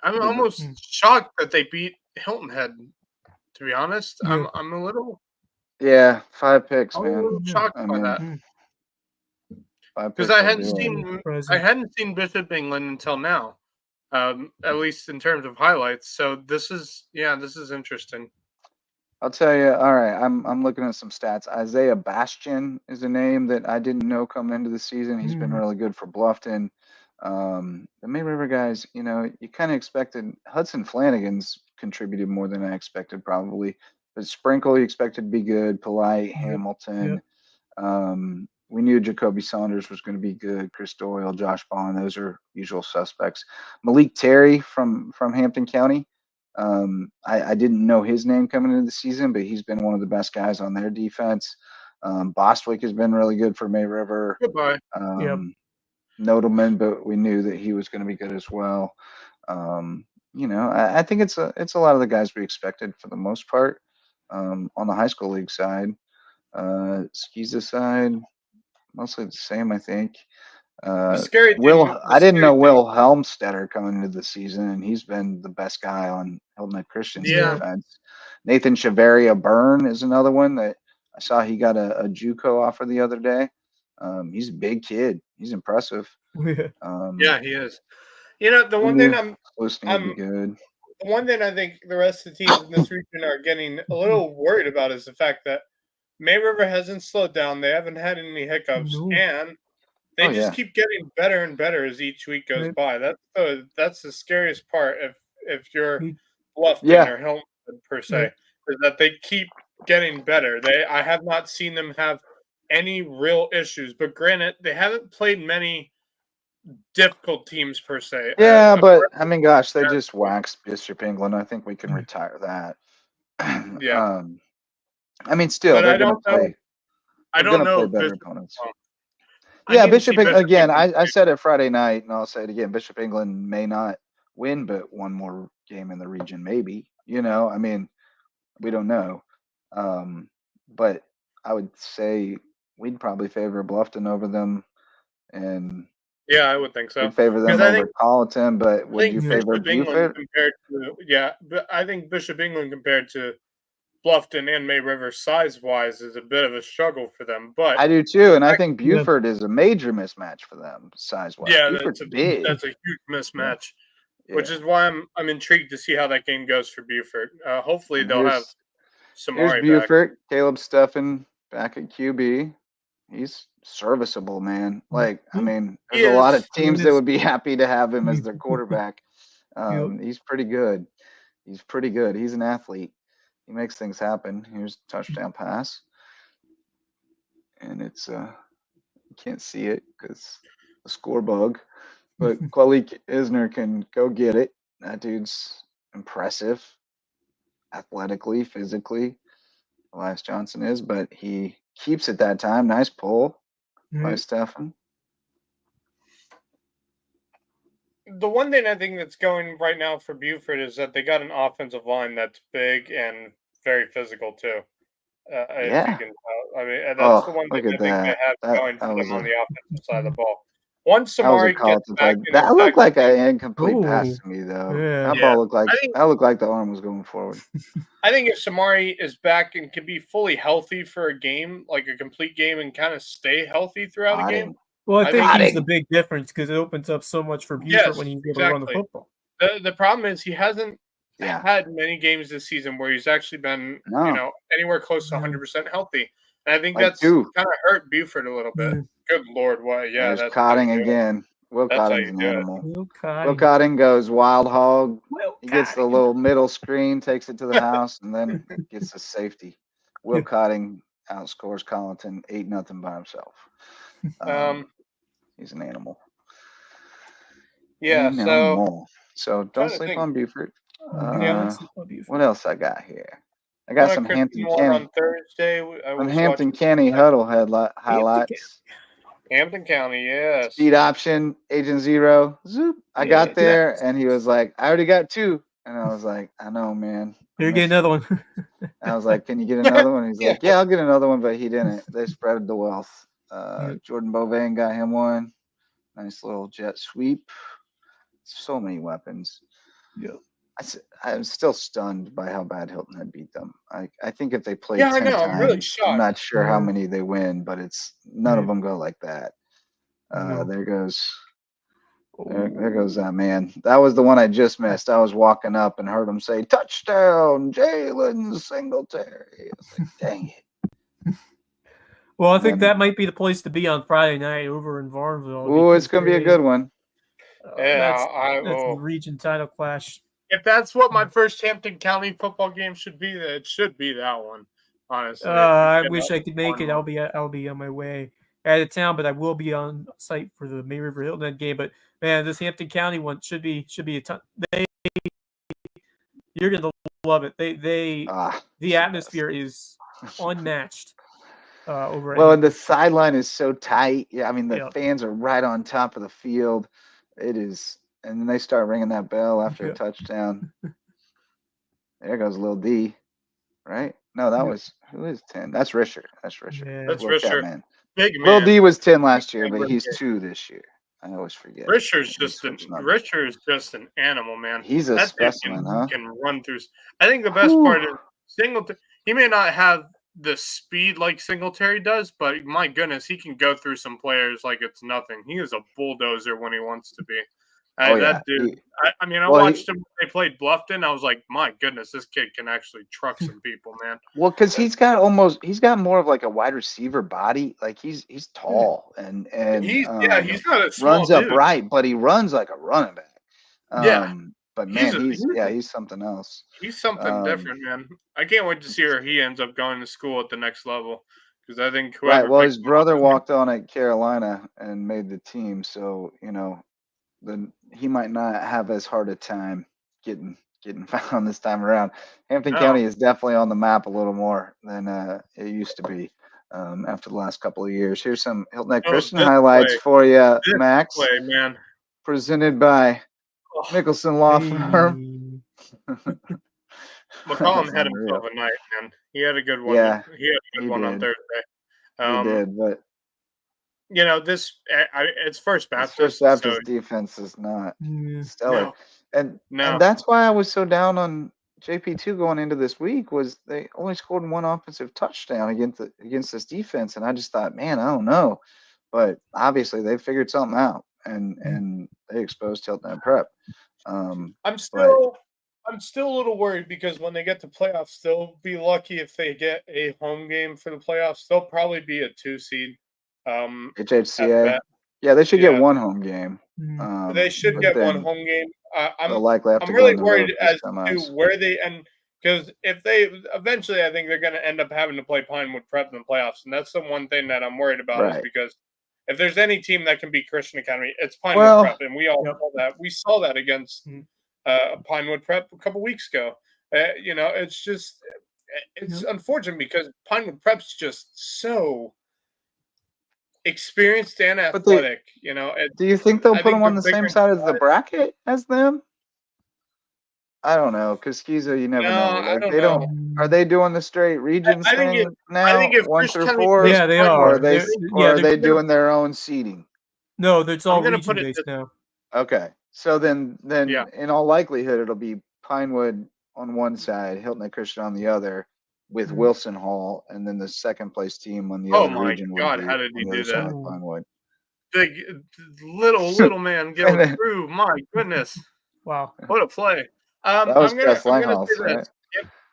I'm almost shocked that they beat Hilton Head. To be honest, I'm a little. Yeah, 5 picks, I'm man. a little shocked by that. 5 because I hadn't seen Bishop England until now, at least in terms of highlights. So this is interesting. I'll tell you. All right, I'm looking at some stats. Isaiah Bastian is a name that I didn't know coming into the season. He's been really good for Bluffton. The May River guys, you kind of expected Hudson Flanagan's contributed more than I expected, probably. But Sprinkle, you expected to be good. Polite, Hamilton. We knew Jacoby Saunders was going to be good. Chris Doyle, Josh Bond, those are usual suspects. Malik Terry from Hampton County. I didn't know his name coming into the season, but he's been one of the best guys on their defense. Bostwick has been really good for May River. Goodbye. Nodelman, but we knew that he was going to be good as well. I think it's a lot of the guys we expected for the most part. On the high school league side, Skiza side, mostly the same, I think. Scary I didn't know Will Helmstetter coming into the season, and he's been the best guy on Hilton Head Christian's defense. Nathan Chavaria Byrne is another one that I saw. He got a JUCO offer the other day. He's a big kid. He's impressive. Yeah, he is. The one thing I'm good. The one thing I think the rest of the teams in this region are getting a little worried about is the fact that May River hasn't slowed down. They haven't had any hiccups, and they just keep getting better and better as each week goes by. That's the scariest part if you're Bluffton or Hilton per se, is that they keep getting better. I have not seen them have any real issues, but granted, they haven't played many difficult teams per se. Yeah, but I mean, gosh, they just waxed Bishop England. I think we can retire that. Yeah. I mean, still, but they're going to play. I don't know play better opponents. Yeah, Bishop again. I said it Friday night, and I'll say it again. Bishop England may not win, but one more game in the region, maybe. I mean, we don't know. But I would say we'd probably favor Bluffton over them, and yeah, I would think so. We'd favor them over Colleton, but would you favor Buford? But I think Bishop England compared to Bluffton and May River size-wise is a bit of a struggle for them. But I do too, and I think Buford is a major mismatch for them size-wise. Yeah, Buford's big. That's a huge mismatch, which is why I'm intrigued to see how that game goes for Buford. Hopefully they'll have Samari back. Buford, Caleb Steffen back at QB. He's serviceable, man. I mean, there's a lot of teams that would be happy to have him as their quarterback. He's pretty good. He's an athlete. He makes things happen. Here's a touchdown pass. And it's you can't see it because the score bug. But Kwalik Isner can go get it. That dude's impressive. Athletically, physically. Elias Johnson is, but he keeps it that time. Nice pull by Steffen. The one thing I think that's going right now for Buford is that they got an offensive line that's big and very physical too. If you can tell. I mean, that's the one thing I think they have going for them on the offensive side of the ball. Once Samari gets back, that looked like an incomplete pass to me, though. That ball looked like the arm was going forward. I think if Samari is back and can be fully healthy for a game, like a complete game, and kind of stay healthy throughout a game. Well, I think he's the big difference because it opens up so much for Buford when he's able to run the football. The problem is he hasn't had many games this season where he's actually been, anywhere close to 100% healthy. And I think that's kind of hurt Buford a little bit. Good Lord, what? Yeah, that's Cotting again. Will Cotting's an animal. Will Cotting goes wild hog. He gets the little middle screen, takes it to the house, and then gets the safety. Will Cotting outscores Colleton 8-0 by himself. He's an animal. Yeah, so don't sleep on Buford. What else I got here? I got some Hampton County on Thursday. Hampton County huddle highlights. Hampton County, yes. Speed option, Agent Zero. Zoop. I got there, and he was like, "I already got 2." And I was like, "I know, man." Here, get another one. I was like, "Can you get another one?" He's like, "Yeah, I'll get another one," but he didn't. They spread the wealth. Jordan Bovain got him one. Nice little jet sweep. So many weapons. Yeah. I'm still stunned by how bad Hilton Head beat them. I think if they played 10 times, I'm really shocked. I'm not sure how many they win, but it's none of them go like that. There goes that man. That was the one I just missed. I was walking up and heard him say, "Touchdown, Jalen Singletary." I was like, dang it. Well, I think that might be the place to be on Friday night over in Varnville. Oh, it's going to be a good one. That's the region title clash. If that's what my first Hampton County football game should be, then it should be that one. Honestly, I wish I could make it. I'll be on my way out of town, but I will be on site for the May River Hilton game. But man, this Hampton County one should be a ton. You're gonna love it. The atmosphere is unmatched over. Well, and the sideline is so tight. Yeah, I mean the Yep. fans are right on top of the field. It is, and then they start ringing that bell after a touchdown. There goes Lil D, right? No, that was who is 10? That's Risher. That's Risher. Yeah. That's Little Risher. man. Big man. Lil D was 10 last year, but he's 2 this year. I always forget. Risher's just an animal, man. He's a specimen, huh? Can run through. I think the best part is Singletary. He may not have the speed like Singletary does, but my goodness, he can go through some players like it's nothing. He is a bulldozer when he wants to be. That dude. I watched him when they played Bluffton. I was like, my goodness, this kid can actually truck some people, man. Well, because he's got more of like a wide receiver body. Like he's tall and he's not a small runs dude. upright, but he runs like a running back. But man, he's something else. He's something different, man. I can't wait to see where he ends up going to school at the next level, because I think his brother walked on at Carolina and made the team, so then he might not have as hard a time getting found this time around. Hampton County is definitely on the map a little more than it used to be after the last couple of years. Here's some Hilton Head Christian highlights for you, Max. Man. Presented by Mickelson Law Firm. McCollum had himself a night, man. He had a good one. Yeah, he had a good one on Thursday. He did, but it's First Baptist. First Baptist defense is not stellar, no. and that's why I was so down on JP2 going into this week. Was they only scored 1 offensive touchdown against this defense, and I just thought, man, I don't know, but obviously they figured something out, and they exposed Hilton Head Prep. I'm still a little worried, because when they get to playoffs, they'll be lucky if they get a home game for the playoffs. They'll probably be a 2 seed. HHCA. Yeah, they should get 1 home game. They should get 1 home game. I'm really worried as to where they end, because if they eventually, I think they're going to end up having to play Pinewood Prep in the playoffs, and that's the one thing that I'm worried about, is because if there's any team that can beat Christian Academy, it's Pinewood Prep, and we all know that. We saw that against Pinewood Prep a couple weeks ago. It's just unfortunate, because Pinewood Prep's just so experienced and athletic. Do you think they'll put them on the same side of the bracket as them? I don't know, because Skiza, you never know. Like, they don't. Are they doing the straight regions thing now? I think if 1 through 4. Yeah, they are. Or are they doing their own seeding? No, it's all region based now. Okay, so then in all likelihood, it'll be Pinewood on one side, Hilton Head Christian on the other, with Wilson Hall, and then the second place team on the other region. Oh my God! How did he do that? Pinewood. Big little man going through. My goodness! Wow, what a play! That was Jeff I'm gonna say right? this: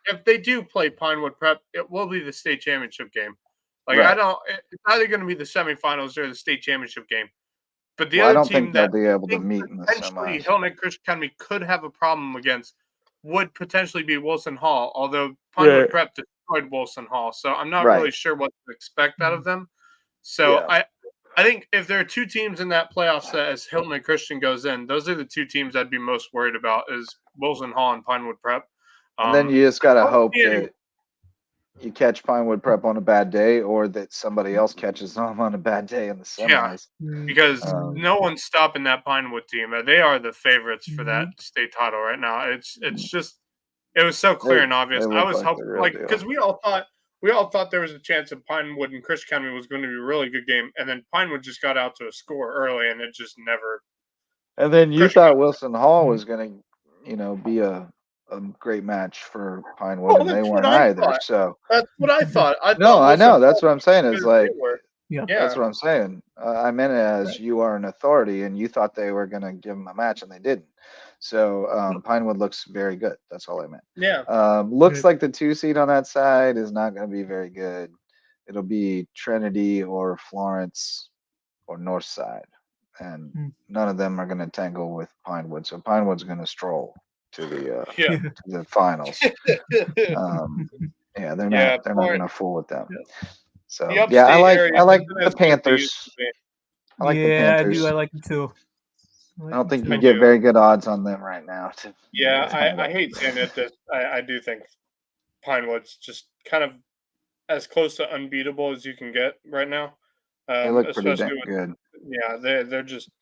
if they do play Pinewood Prep, it will be the state championship game. Like it's either going to be the semifinals or the state championship game. But the other team that they'll be able to meet in the semis. Hilton Head Christian Academy could have a problem against would potentially be Wilson Hall, although Pinewood Prep destroyed Wilson Hall. So I'm not really sure what to expect out of them. So I think if there are 2 teams in that playoff set as Hilton Head Christian goes in, those are the 2 teams I'd be most worried about, is Wilson Hall and Pinewood Prep. And then you just got to hope that you catch Pinewood Prep on a bad day, or that somebody else catches them on a bad day in the semis. Yeah, because no one's stopping that Pinewood team. They are the favorites for that state title right now. It's just, it was so clear and obvious. I was hoping, because we all thought there was a chance that Pinewood and Christian Academy was going to be a really good game, and then Pinewood just got out to a score early, and it just never. And then you thought Wilson Hall was going to, be a great match for Pinewood, and they weren't either. So that's what I thought. I know. That's what I'm saying. Is like, yeah, that's what I'm saying. I meant it as you are an authority, and you thought they were going to give them a match, and they didn't. So Pinewood looks very good. That's all I meant. Yeah. Looks like the 2 seed on that side is not going to be very good. It'll be Trinity or Florence or Northside, and none of them are going to tangle with Pinewood. So Pinewood's going to stroll to the finals. They're not going to fool with them. So I like the Panthers. I do. I like them too. I don't think you I get do. very good odds on them right now. Yeah, I hate saying it. That I do think Pinewood's just kind of as close to unbeatable as you can get right now. They look pretty Especially with good.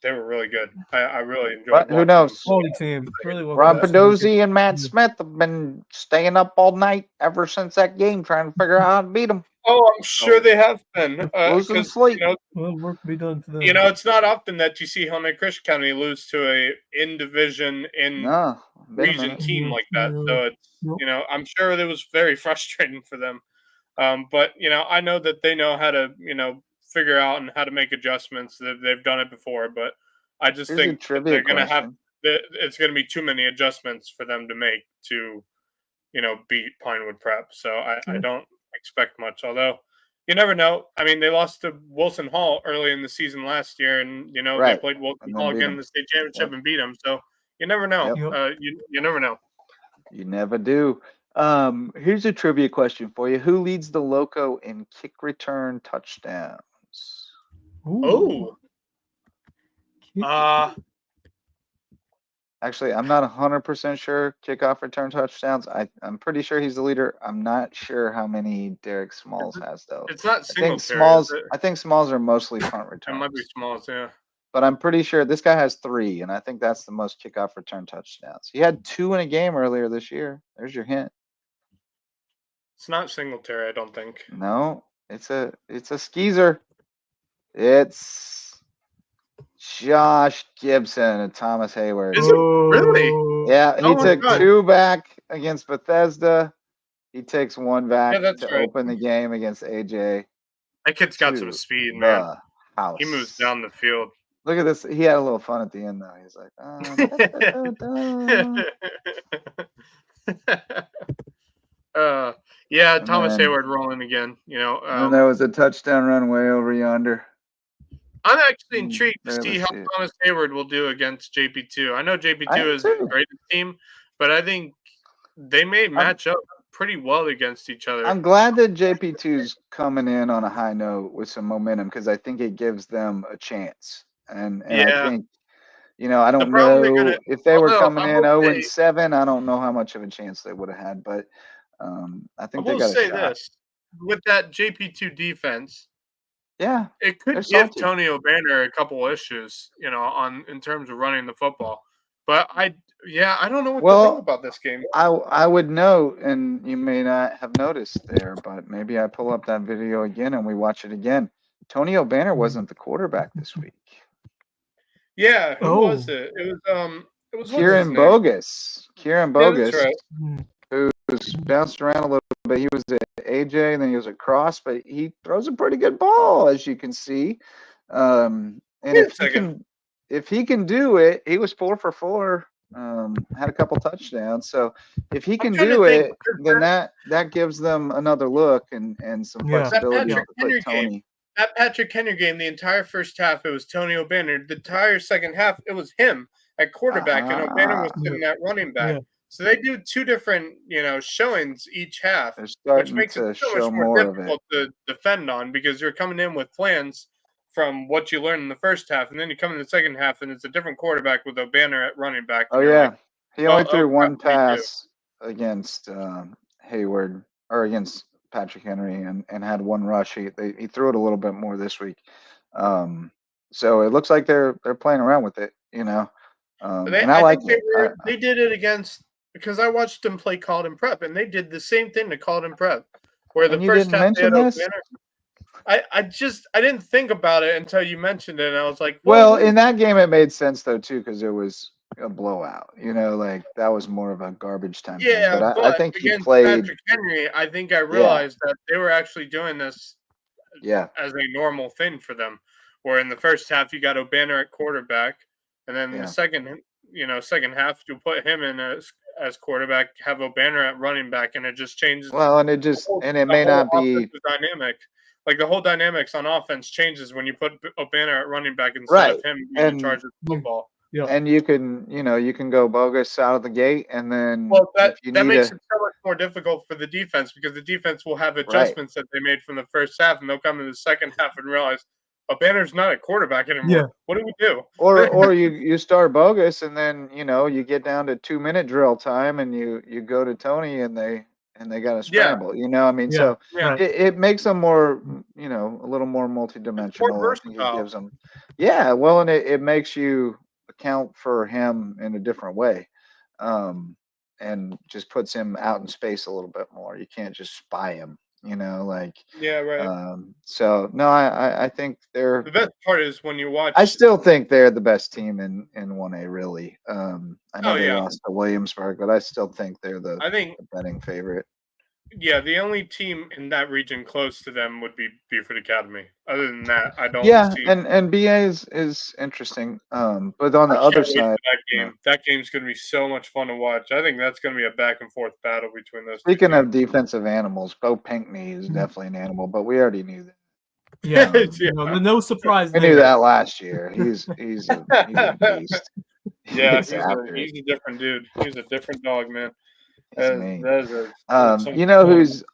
they were really good. I really enjoyed But who watching them knows? play. Quality team. Really well Ron coached. Pedozzi and Matt Smith have been staying up all night ever since that game trying to figure out how to beat them. Oh, I'm sure they have been. Losing Because sleep. Well, work to be done for them. it's not often that you see Helena Christian County lose to a in division No, been a region minute. team like that. Yeah. So it's I'm sure it was very frustrating for them. But I know that they know how to figure out and how to make adjustments. They've done it before, but I just Here's a think that trivia they're going to have question. it's going to be too many adjustments for them to make to beat Pinewood Prep. So I don't expect much. Although you never know. I mean, they lost to Wilson Hall early in the season last year, and they Right. played Wilson And then Hall beat again in them. the state championship Yep. and beat them. So you never know. Yep. You never know. You never do. Here's a trivia question for you. Who leads the Loco in kick return touchdowns? Ooh. Actually, I'm not 100% sure kickoff return touchdowns. I'm pretty sure he's the leader. I'm not sure how many Derek Smalls has though. It's not I think Singletary. Smalls are mostly punt It returns. might be Smalls, yeah. But I'm pretty sure this guy has 3, and I think that's the most kickoff return touchdowns. He had 2 in a game earlier this year. There's your hint. It's not Singletary, I don't think. No, it's a skeezer. It's Josh Gibson and Thomas Hayward. Is it really? Yeah, he Oh my took God. 2 back against Bethesda. He takes 1 back Yeah, that's to right. open the game against AJ. That kid's got some speed, man. The house. He moves down the field. Look at this. He had a little fun at the end though. He's like, yeah, And Thomas then- Hayward rolling again. and there was a touchdown run way over yonder. I'm actually intrigued to barely see how see it. Thomas Hayward will do against JP2. I know I JP2 am is too. the greatest team, but I think they may match up pretty well against each other. I'm glad that JP2's coming in on a high note with some momentum because I think it gives them a chance. And Yeah. I think, I don't problem they're know gonna- if they were although, coming I in will 0-7. I don't know how much of a chance they would have had, but I I think they will got a say shot. this: with that JP2 defense, Yeah, it could They're give salty. Tony O'Banner a couple issues, in terms of running the football. But I don't know what to Well, think about this game. I would note, and you may not have noticed there, but maybe I pull up that video again and we watch it again. Tony O'Banner wasn't the quarterback this week. Yeah, who Oh. was it? It was what's his Kieran name? Bogus. Kieran Yeah, that's Bogus, right. who's bounced around a little bit. He was at AJ, and then he was at Cross, but he throws a pretty good ball, as you can see. And Wait a if he second. can do it, he was 4 for 4. Had a couple touchdowns. So if he can trying to do think, it, then that gives them another look and some Yeah. flexibility That to Patrick Henry put Tony. That Patrick Henry game, the entire first half, it was Tony O'Banner. The entire second half, it was him at quarterback, and O'Banner was sitting at running back. Yeah. So they do 2 different, showings each half, They're which starting makes to it so show much more more of it. difficult to defend on because you're coming in with plans from what you learned in the first half, and then you come in the second half, and it's a different quarterback with O'Banner at running back. Oh and you're yeah, like, he only threw oh, one crap, me too. pass against Hayward or against Patrick Henry, and had 1 rush. He threw it a little bit more this week. So it looks like they're playing around with it, and I like think it. they did it against because I watched them play Called Prep, and they did the same thing to Called Prep, where the And you first didn't half they had mention this? O'Banner. I didn't think about it until you mentioned it, and I was like, Well, what in is- that game, it made sense though too because it was a blowout. Like that was more of a garbage time thing. yeah, But I think he against played. Patrick Henry, I think I realized that they were actually doing this Yeah, as a normal thing for them. Where in the first half you got O'Banner at quarterback, and then in Yeah. the second half you put him in as quarterback, have O'Banner at running back, and it just changes. well, and it may not be. offensive dynamic. Like the whole dynamics on offense changes when you put O'Banner at running back instead Right. of him being in And- charge of the football. Yeah. And you can go bogus out of the gate, and then Well, that if you that need makes a, it so much more difficult for the defense because the defense will have adjustments that they made from the first half, and they'll come in the second half and realize, Banner's not a quarterback anymore. Yeah. What do we do? Or you start Bogus, and then you get down to 2-minute drill time, and you go to Tony, and they got to scramble. I mean, Yeah. so Right. it makes them more, a little more It's multidimensional. more I think it versatile. gives them, well, and it makes you account for him in a different way, and just puts him out in space a little bit more. You can't just spy him, like. Yeah, right. So no, I think they're. The best part is when you watch. I still think they're the best team in 1A, really. I know they yeah. lost to Williamsburg, but I still think they're the betting favorite. Yeah, the only team in that region close to them would be Buford Academy. Other than that, I don't see. And BA is interesting. But on the other side, that game. That game's going to be so much fun to watch. I think that's going to be a back and forth battle between those two speaking teams. of defensive animals, Bo Pinkney is definitely an animal, but we already knew that. Yeah, no surprise. I knew that last year. He's a beast. Yeah, he's a different dude. He's a different dog, man. Who's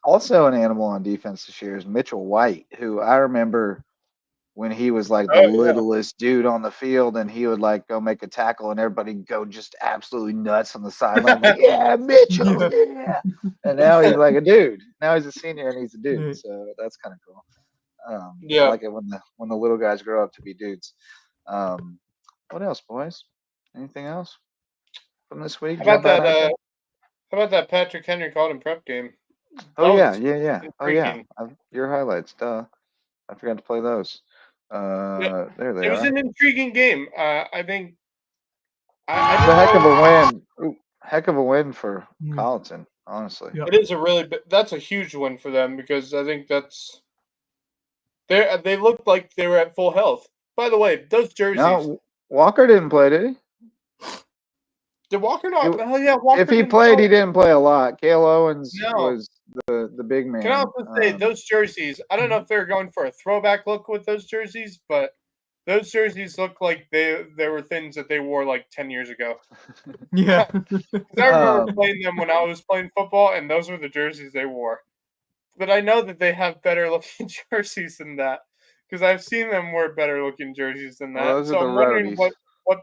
also an animal on defense this year is Mitchell White, who I remember when he was like the littlest dude on the field, and he would like go make a tackle, and everybody go just absolutely nuts on the sideline. Like, yeah, Mitchell, yeah. And now he's like a dude. Now he's a senior and he's a dude. So that's kind of cool. I like it when the little guys grow up to be dudes. What else, boys? Anything else from this week? How about that Patrick Henry called in prep game? Oh yeah. Oh yeah. Your highlights. Duh. I forgot to play those. There they are. It was an intriguing game. I think. It's a heck of a win. Heck of a win for Colleton, honestly. Yep. It is that's a huge win for them, because I think they looked like they were at full health. By the way, those jerseys. No, Walker didn't play, did he? Did Walker not? Walker. If he played, he didn't play a lot. Cale Owens was the big man. Can I also say those jerseys? I don't know if they're going for a throwback look with those jerseys, but those jerseys look like they were things that they wore like 10 years ago. Yeah. I remember playing them when I was playing football, and those were the jerseys they wore. But I know that they have better looking jerseys than that, because I've seen them wear better looking jerseys than that. Well, so I'm wondering what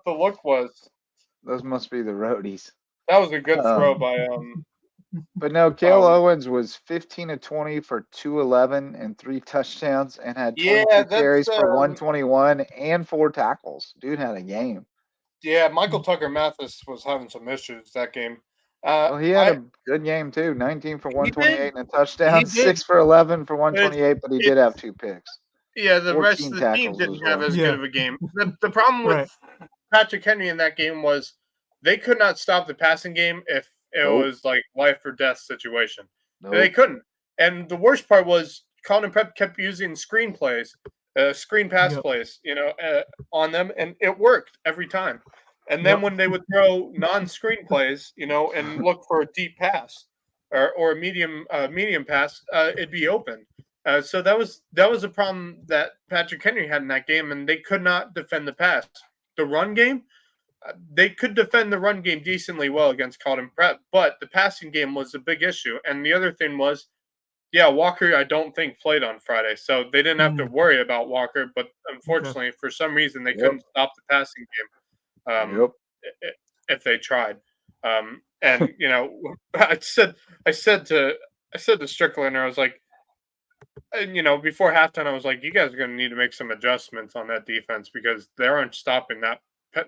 the look was. Those must be the roadies. That was a good throw by But no, Cale Owens was 15 of 20 for 211 and 3 touchdowns, and had 22 carries for 121 and 4 tackles. Dude had a game. Yeah, Michael Tucker Mathis was having some issues that game. Well, he had a good game too. 19 for 128 and a touchdown. 6 for 11 for 128, but he did have 2 picks. Yeah, the rest of the team didn't have as good of a game. The problem with Patrick Henry in that game was they could not stop the passing game if it was like life or death situation. They couldn't. And the worst part was Colin Prep kept using screen plays, screen pass plays, on them, and it worked every time. And then when they would throw non-screen plays, and look for a deep pass or a medium pass, it'd be open. So that was a problem that Patrick Henry had in that game, and they could not defend the pass. The run game, they could defend the run game decently well against Colton Prep, but the passing game was a big issue. And the other thing was, Walker, I don't think played on Friday, so they didn't have to worry about Walker. But unfortunately, for some reason, they couldn't stop the passing game if they tried. And I said to Strickland, I was like, before halftime, I was like, you guys are going to need to make some adjustments on that defense, because they aren't stopping that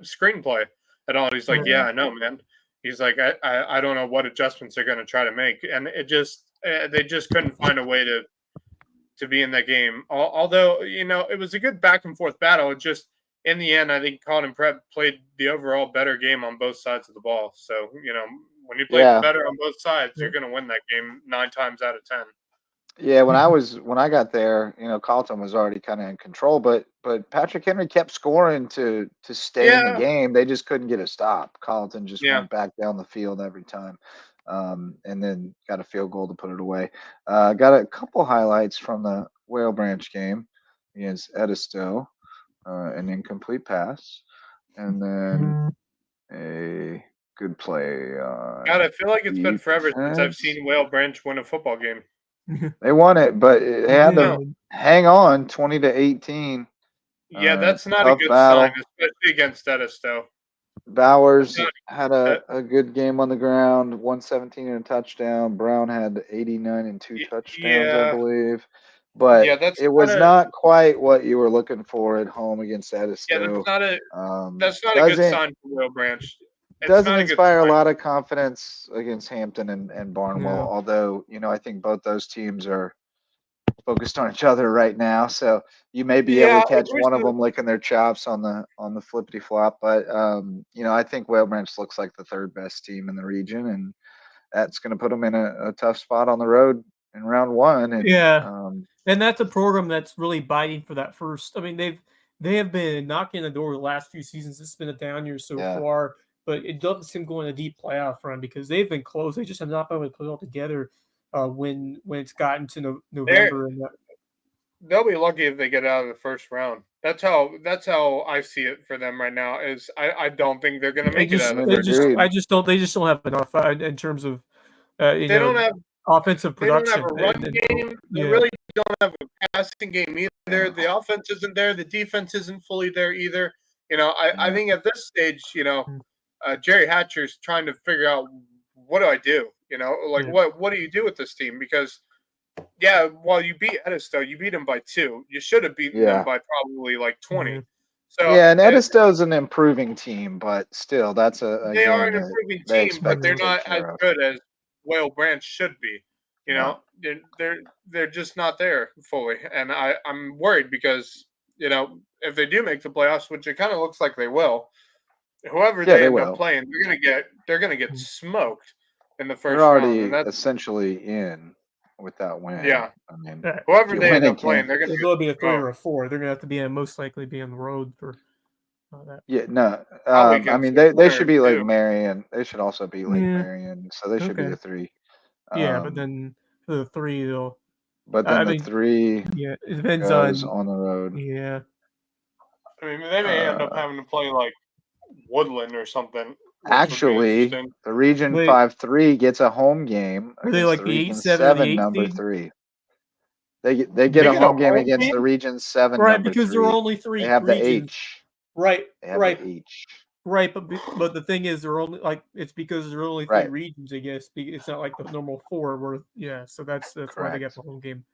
screenplay at all. He's like, yeah, I know, man. He's like, I don't know what adjustments they're going to try to make. And they just couldn't find a way to be in that game. Although, it was a good back and forth battle. It just, in the end, I think Colin Prep played the overall better game on both sides of the ball. So, when you play better on both sides, you're going to win that game 9 times out of 10. Yeah, when I got there, Carlton was already kind of in control, but Patrick Henry kept scoring to stay in the game. They just couldn't get a stop. Carlton just went back down the field every time, and then got a field goal to put it away. Got a couple highlights from the Whale Branch game against Edisto, an incomplete pass, and then a good play. God, I feel like it's been forever since I've seen Whale Branch win a football game. They won it, but they had to hang on 20-18 Yeah, that's not a Tough good battle. sign, especially against Edisto. Bowers had a good game on the ground, 117 and a touchdown. Brown had 89 and 2 touchdowns, I believe. But that's it was not quite what you were looking for at home against Edisto. That's not a good sign for Will Branch. Doesn't inspire a lot of confidence against Hampton and Barnwell, Yeah. although, I think both those teams are focused on each other right now. So you may be able to catch one of them licking their chops on the flippity flop. But, I think Whale Branch looks like the third best team in the region, and that's going to put them in a tough spot on the road in round one. And, and that's a program that's really biting for that first. I mean, they have been knocking on the door the last few seasons. It's been a down year so far, but it doesn't seem going a deep playoff run because they've been close. They just have not been able to put it all together when it's gotten to November. They'll be lucky if they get out of the first round. That's how I see it for them right now. Is I don't think they're going to make it out of the first round. They just don't have enough in terms of they don't have offensive production. They don't have a run game. They really don't have a passing game either. The offense isn't there. The defense isn't fully there either. I think at this stage, Jerry Hatcher's trying to figure out what do I do. What do you do with this team? Because while you beat Edisto, you beat them by 2. You should have beaten them by probably like 20. So and Edisto's an improving team, but still, that's they are an improving team, but they're not as good as Whale Branch should be. They're just not there fully, and I'm worried because if they do make the playoffs, which it kind of looks like they will, whoever they end up playing, they're gonna get smoked in the first round. They're already essentially in with that win. Yeah, I mean, whoever they end up playing, they're gonna be a 3 or a 4. They're gonna have to be most likely be on the road for that. Yeah, no. I mean, they should be like Marion. They should also be like Marion, so they should be the 3. But then for the 3, they'll. But then the 3, it depends on the road. Yeah. I mean, they may end up having to play like Woodland or something. Actually, the Region 5-3 gets a home game against the Region 7 number 3. They get a home game against the Region 7 right, number because 3. there are only 3 They have regions. the H. Right, they have the H. Right, but the thing is, they're only it's because there are only 3 regions. I guess it's not like the normal 4. Where so that's why they got the home game.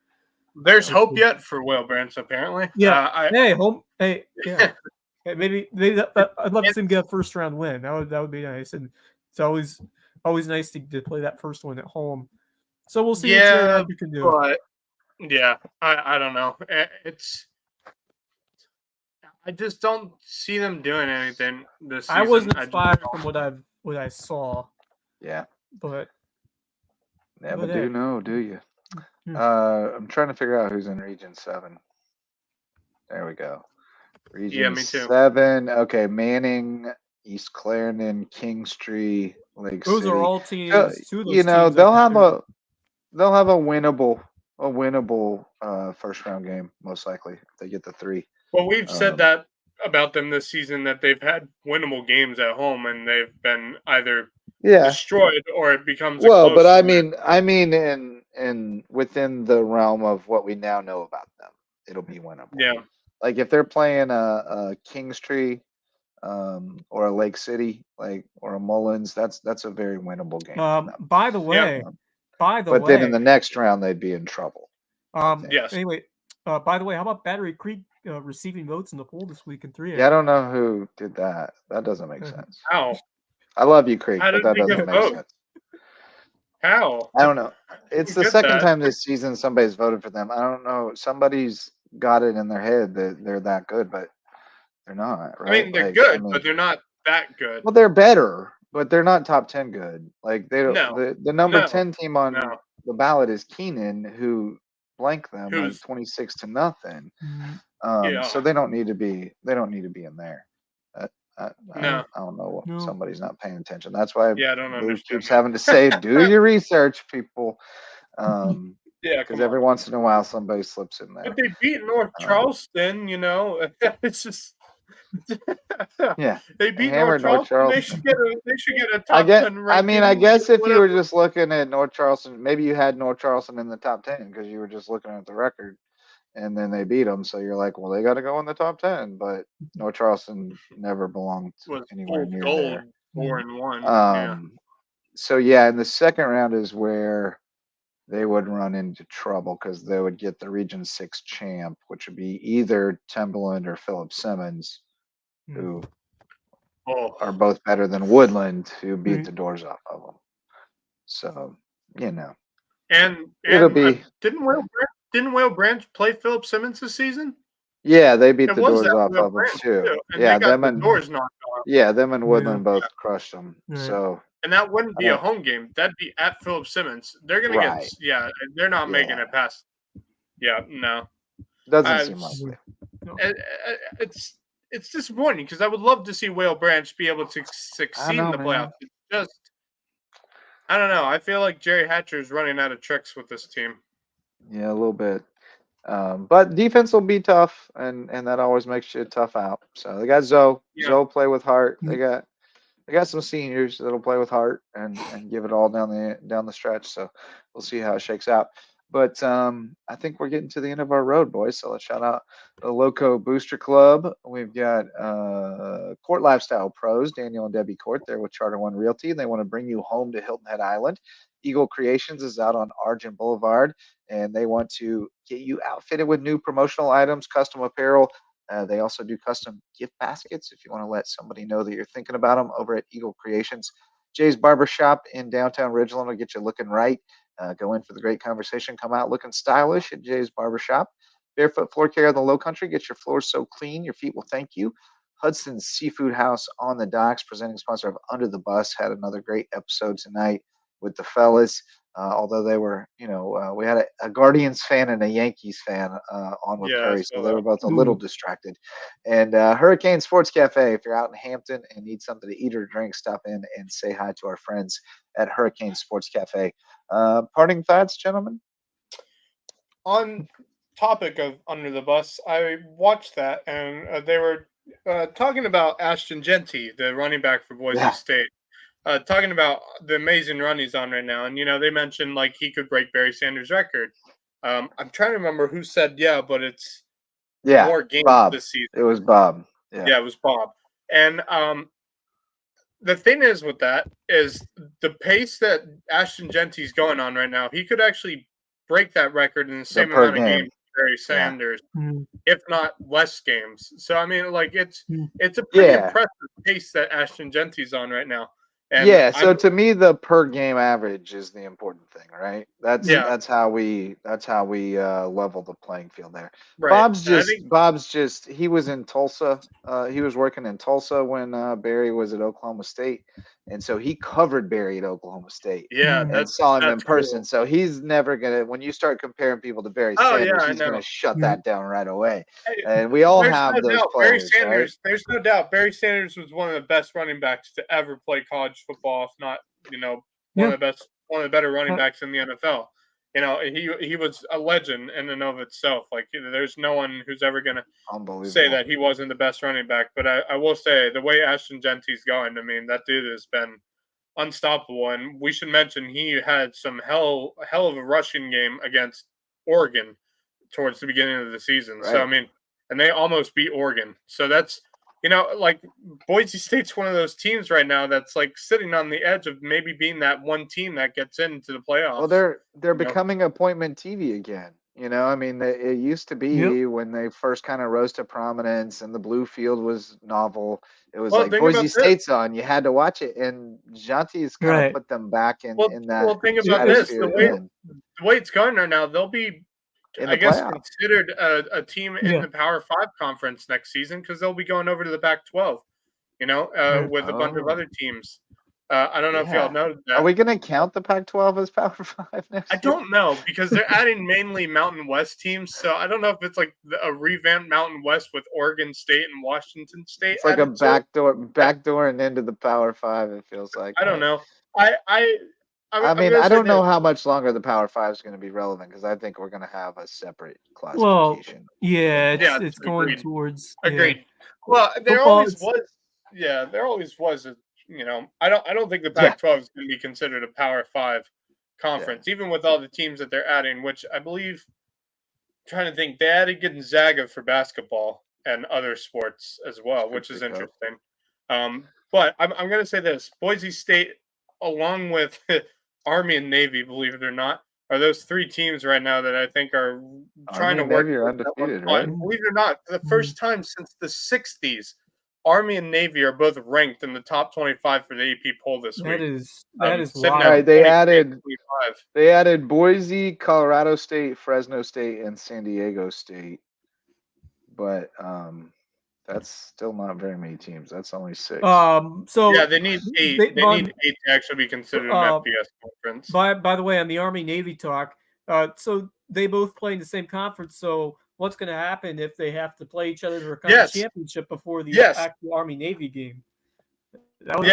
There's hope yet for Whale Branch, apparently. Yeah. Yeah. Maybe I'd love to see them get a first round win. That would be nice, and it's always nice to play that first one at home. So we'll see what you can do. But I don't know. I just don't see them doing anything this season. I wasn't inspired from what I saw. Yeah, but never do know, do you? I'm trying to figure out who's in Region 7. There we go. Region 7. Okay, Manning, East Clarendon, Kingstree, Lake City. Those are all teams. They'll have a winnable first round game most likely if they get the 3. Well, we've said that about them this season, that they've had winnable games at home and they've been either destroyed or it becomes but I mean in within the realm of what we now know about them, it'll be winnable. Yeah. Like if they're playing a Kingstree or a Lake City, or a Mullins, that's a very winnable game. By the way, but then in the next round they'd be in trouble. Yes. Anyway, by the way, how about Battery Creek receiving votes in the poll this week in 3? Yeah, I don't know who did that. That doesn't make sense. How? I love you, Creek, but that doesn't make sense. How? I don't know. It's the second time this season somebody's voted for them. I don't know. Somebody's got it in their head that they're that good, but they're not. Right? I mean, they're good, but they're not that good. Well, they're better, but they're not top 10 good. Like they don't. The number 10 team on the ballot is Keenan, who blanked them like 26-0. So they don't need to be. They don't need to be in there. I don't know. Somebody's not paying attention. That's why Luke keeps having to say, "Do your research, people." Because every once in a while somebody slips in there. But they beat North Charleston. It's just. They beat North Charleston. They should get a top 10 ranking. I mean, I guess if you were just looking at North Charleston, maybe you had North Charleston in the top 10 because you were just looking at the record. and then they beat them. So you're like, well, they got to go in the top 10. But North Charleston never belonged Was anywhere full near gold, there. 4-1. Yeah. So yeah, in the second round is where they would run into trouble because they would get the Region 6 champ, which would be either Timberland or Philip Simmons, who are both better than Woodland, who beat the doors off of them. So, And it'll be. didn't Whale Branch play Philip Simmons this season? Yeah, they beat It the was doors at off Whale of them Branch too. and Yeah, they got them the and doors knocked off. them and Woodland both crushed them. Right. So, and that wouldn't be a home game. That'd be at Philip Simmons. They're gonna right. they're not making it past. Yeah, no. Doesn't seem like it. It's disappointing because I would love to see Whale Branch be able to succeed in the playoffs. It's just, I don't know. I feel like Jerry Hatcher is running out of tricks with this team. Yeah, a little bit. But defense will be tough, and that always makes you tough out. So they got Zoe. Yeah. Zoe play with heart. They got some seniors that'll play with heart and give it all down the stretch. So we'll see how it shakes out. But I think we're getting to the end of our road, boys. So let's shout out the Lowco Booster Club. We've got Court Lifestyle Pros, Daniel and Debbie Court, there with Charter One Realty. They want to bring you home to Hilton Head Island. Eagle Creations is out on Argent Boulevard, and they want to get you outfitted with new promotional items, custom apparel. They also do custom gift baskets if you want to let somebody know that you're thinking about them over at Eagle Creations. Jay's Barbershop in downtown Ridgeland will get you looking right. Go in for the great conversation. Come out looking stylish at Jay's Barbershop. Barefoot Floor Care of the Low Country. Get your floors so clean, your feet will thank you. Hudson's Seafood House on the Docks, presenting sponsor of Under the Bus, had another great episode tonight with the fellas. Although they were, we had a Guardians fan and a Yankees fan on with Perry, so they were both a little distracted. And Hurricane Sports Cafe, if you're out in Hampton and need something to eat or drink, stop in and say hi to our friends at Hurricane Sports Cafe. Parting thoughts, gentlemen? On topic of Under the Bus, I watched that, and they were talking about Ashton Genty, the running back for Boise State. Talking about the amazing run he's on right now. And, they mentioned like he could break Barry Sanders' record. I'm trying to remember who said but it's more games this season. It was Bob. Yeah, it was Bob. And the thing is with that is the pace that Ashton Genty's going on right now, he could actually break that record in the same amount of games as Barry Sanders, if not less games. So, I mean, like it's a pretty impressive pace that Ashton Genty's on right now. And so to me, the per game average is the important thing, right? That's how we level the playing field there. Right. Bob's just he was in Tulsa. He was working in Tulsa when Barry was at Oklahoma State, and so he covered Barry at Oklahoma State. Yeah, and saw him in person. Cool. So he's never gonna. When you start comparing people to Barry Sanders, he's gonna shut that down right away. And we all have those players. Barry Sanders, right? There's no doubt. Barry Sanders was one of the best running backs to ever play college football, if not, one of the better running backs in the NFL. He was a legend in and of itself. Like, there's no one who's ever gonna say that he wasn't the best running back. But I will say the way Ashton Genty's going, I mean, that dude has been unstoppable. And we should mention he had some hell of a rushing game against Oregon towards the beginning of the season. Right. So I mean, and they almost beat Oregon. So that's, like Boise State's one of those teams right now that's like sitting on the edge of maybe being that one team that gets into the playoffs. Well, they're becoming appointment TV again. I mean, it used to be when they first kind of rose to prominence and the blue field was novel. It was like Boise State's on. You had to watch it. And Genty's kind of put them back in that. Well, think about this. The way it's going right now, they'll be, I guess, considered a team in the Power 5 conference next season because they'll be going over to the Pac-12, with a bunch of other teams. I don't know if y'all know that. Are we going to count the Pac-12 as Power 5 next year? I don't know because they're adding mainly Mountain West teams. So I don't know if it's like a revamped Mountain West with Oregon State and Washington State. It's like a backdoor and into the Power 5, it feels like. I don't know. I don't know how much longer the Power 5 is going to be relevant because I think we're going to have a separate classification. It's going towards. Agreed. Well, there always was. Yeah, there always was a. I don't think the Pac-12 is going to be considered a Power 5 conference, even with all the teams that they're adding, which I believe trying to think. They added Gonzaga for basketball and other sports as well, which is interesting. But I'm going to say this. Boise State, along with Army and Navy, believe it or not, are those three teams right now that I think are trying to work. Navy are undefeated, right? Believe it or not, for the first time since the 60s, Army and Navy are both ranked in the top 25 for the AP poll this week. That is wild. Right, they added Boise, Colorado State, Fresno State, and San Diego State. But that's still not very many teams. That's only 6. So yeah, they need 8. They need 8 to actually be considered an FBS conference. By the way, on the Army Navy talk, so they both play in the same conference. So what's going to happen if they have to play each other for a conference championship before the actual Army Navy game? Well,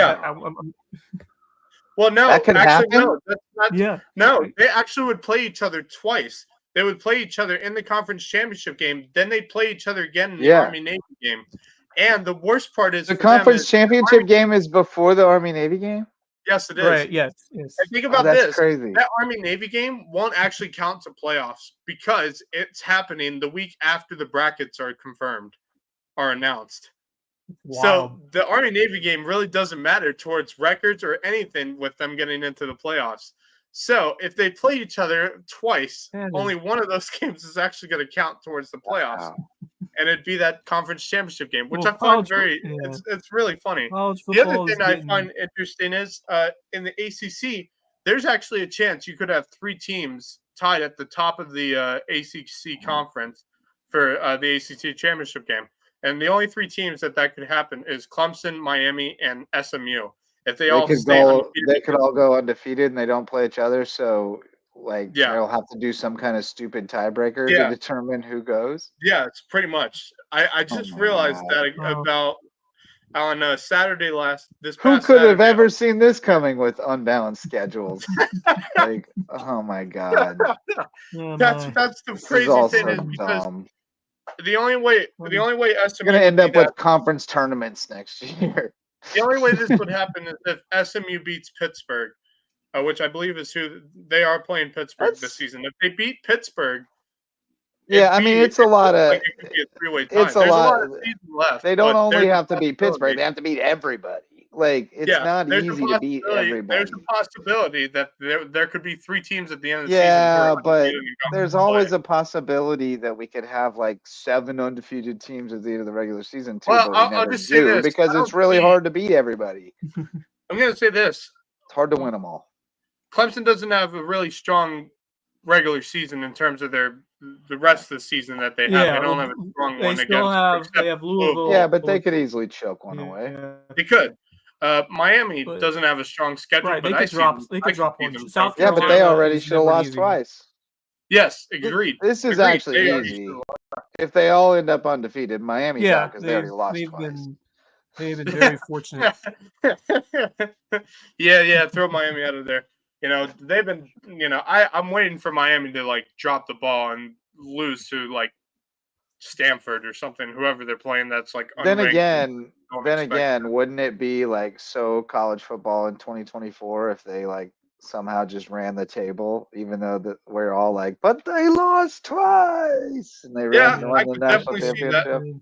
no, that could actually, happen? no. That's not, no, they actually would play each other twice. They would play each other in the conference championship game. Then they'd play each other again in the Army Navy game. And the worst part is the conference championship game is before the Army Navy game. Yes, it is. Right. Yes. And think about that's this. Crazy. That Army Navy game won't actually count to playoffs because it's happening the week after the brackets are announced. Wow. So the Army Navy game really doesn't matter towards records or anything with them getting into the playoffs. So if they play each other twice, only one of those games is actually going to count towards the playoffs. Wow. And it'd be that conference championship game, which I find it's really funny. The other thing I find interesting is in the ACC, there's actually a chance you could have 3 teams tied at the top of the ACC conference for the ACC championship game. And the only 3 teams that could happen is Clemson, Miami, and SMU. If they all stay undefeated, they could all go undefeated and they don't play each other. So, they'll have to do some kind of stupid tiebreaker to determine who goes. Yeah, it's pretty much. I just realized that about on Saturday this past Who could have Saturday, ever seen this coming with unbalanced schedules? Oh my God. That's the crazy thing is because the only way SMU going to end up with conference tournaments next year. The only way this would happen is if SMU beats Pittsburgh, which I believe is who they are playing Pittsburgh this season. If they beat Pittsburgh, it's a lot of. It could be a 3-way tie. It's a lot of season left. They don't only have to beat Pittsburgh; they have to beat everybody. It's not easy to beat everybody. There's a possibility that there could be 3 teams at the end of the season. Yeah, but there's always a possibility that we could have 7 undefeated teams at the end of the regular season too. Well, but I'll just say this because it's really hard to beat everybody. I'm going to say this: it's hard to win them all. Clemson doesn't have a really strong regular season in terms of the rest of the season that they have. They don't have a strong one against. They have Louisville. Yeah, but they could easily choke one away. They could. Miami doesn't have a strong schedule. Right, but they could drop one. South Carolina, but they already should have lost twice. Yes, agreed. This is actually easy. If they all end up undefeated, Miami's out because they already lost twice. They've been very fortunate. Yeah, throw Miami out of there. They've been, I'm waiting for Miami to drop the ball and lose to Stanford or something, whoever they're playing. That's Then again, wouldn't it be so college football in 2024 if they somehow just ran the table, even though we're all but they lost twice and they ran the national championship.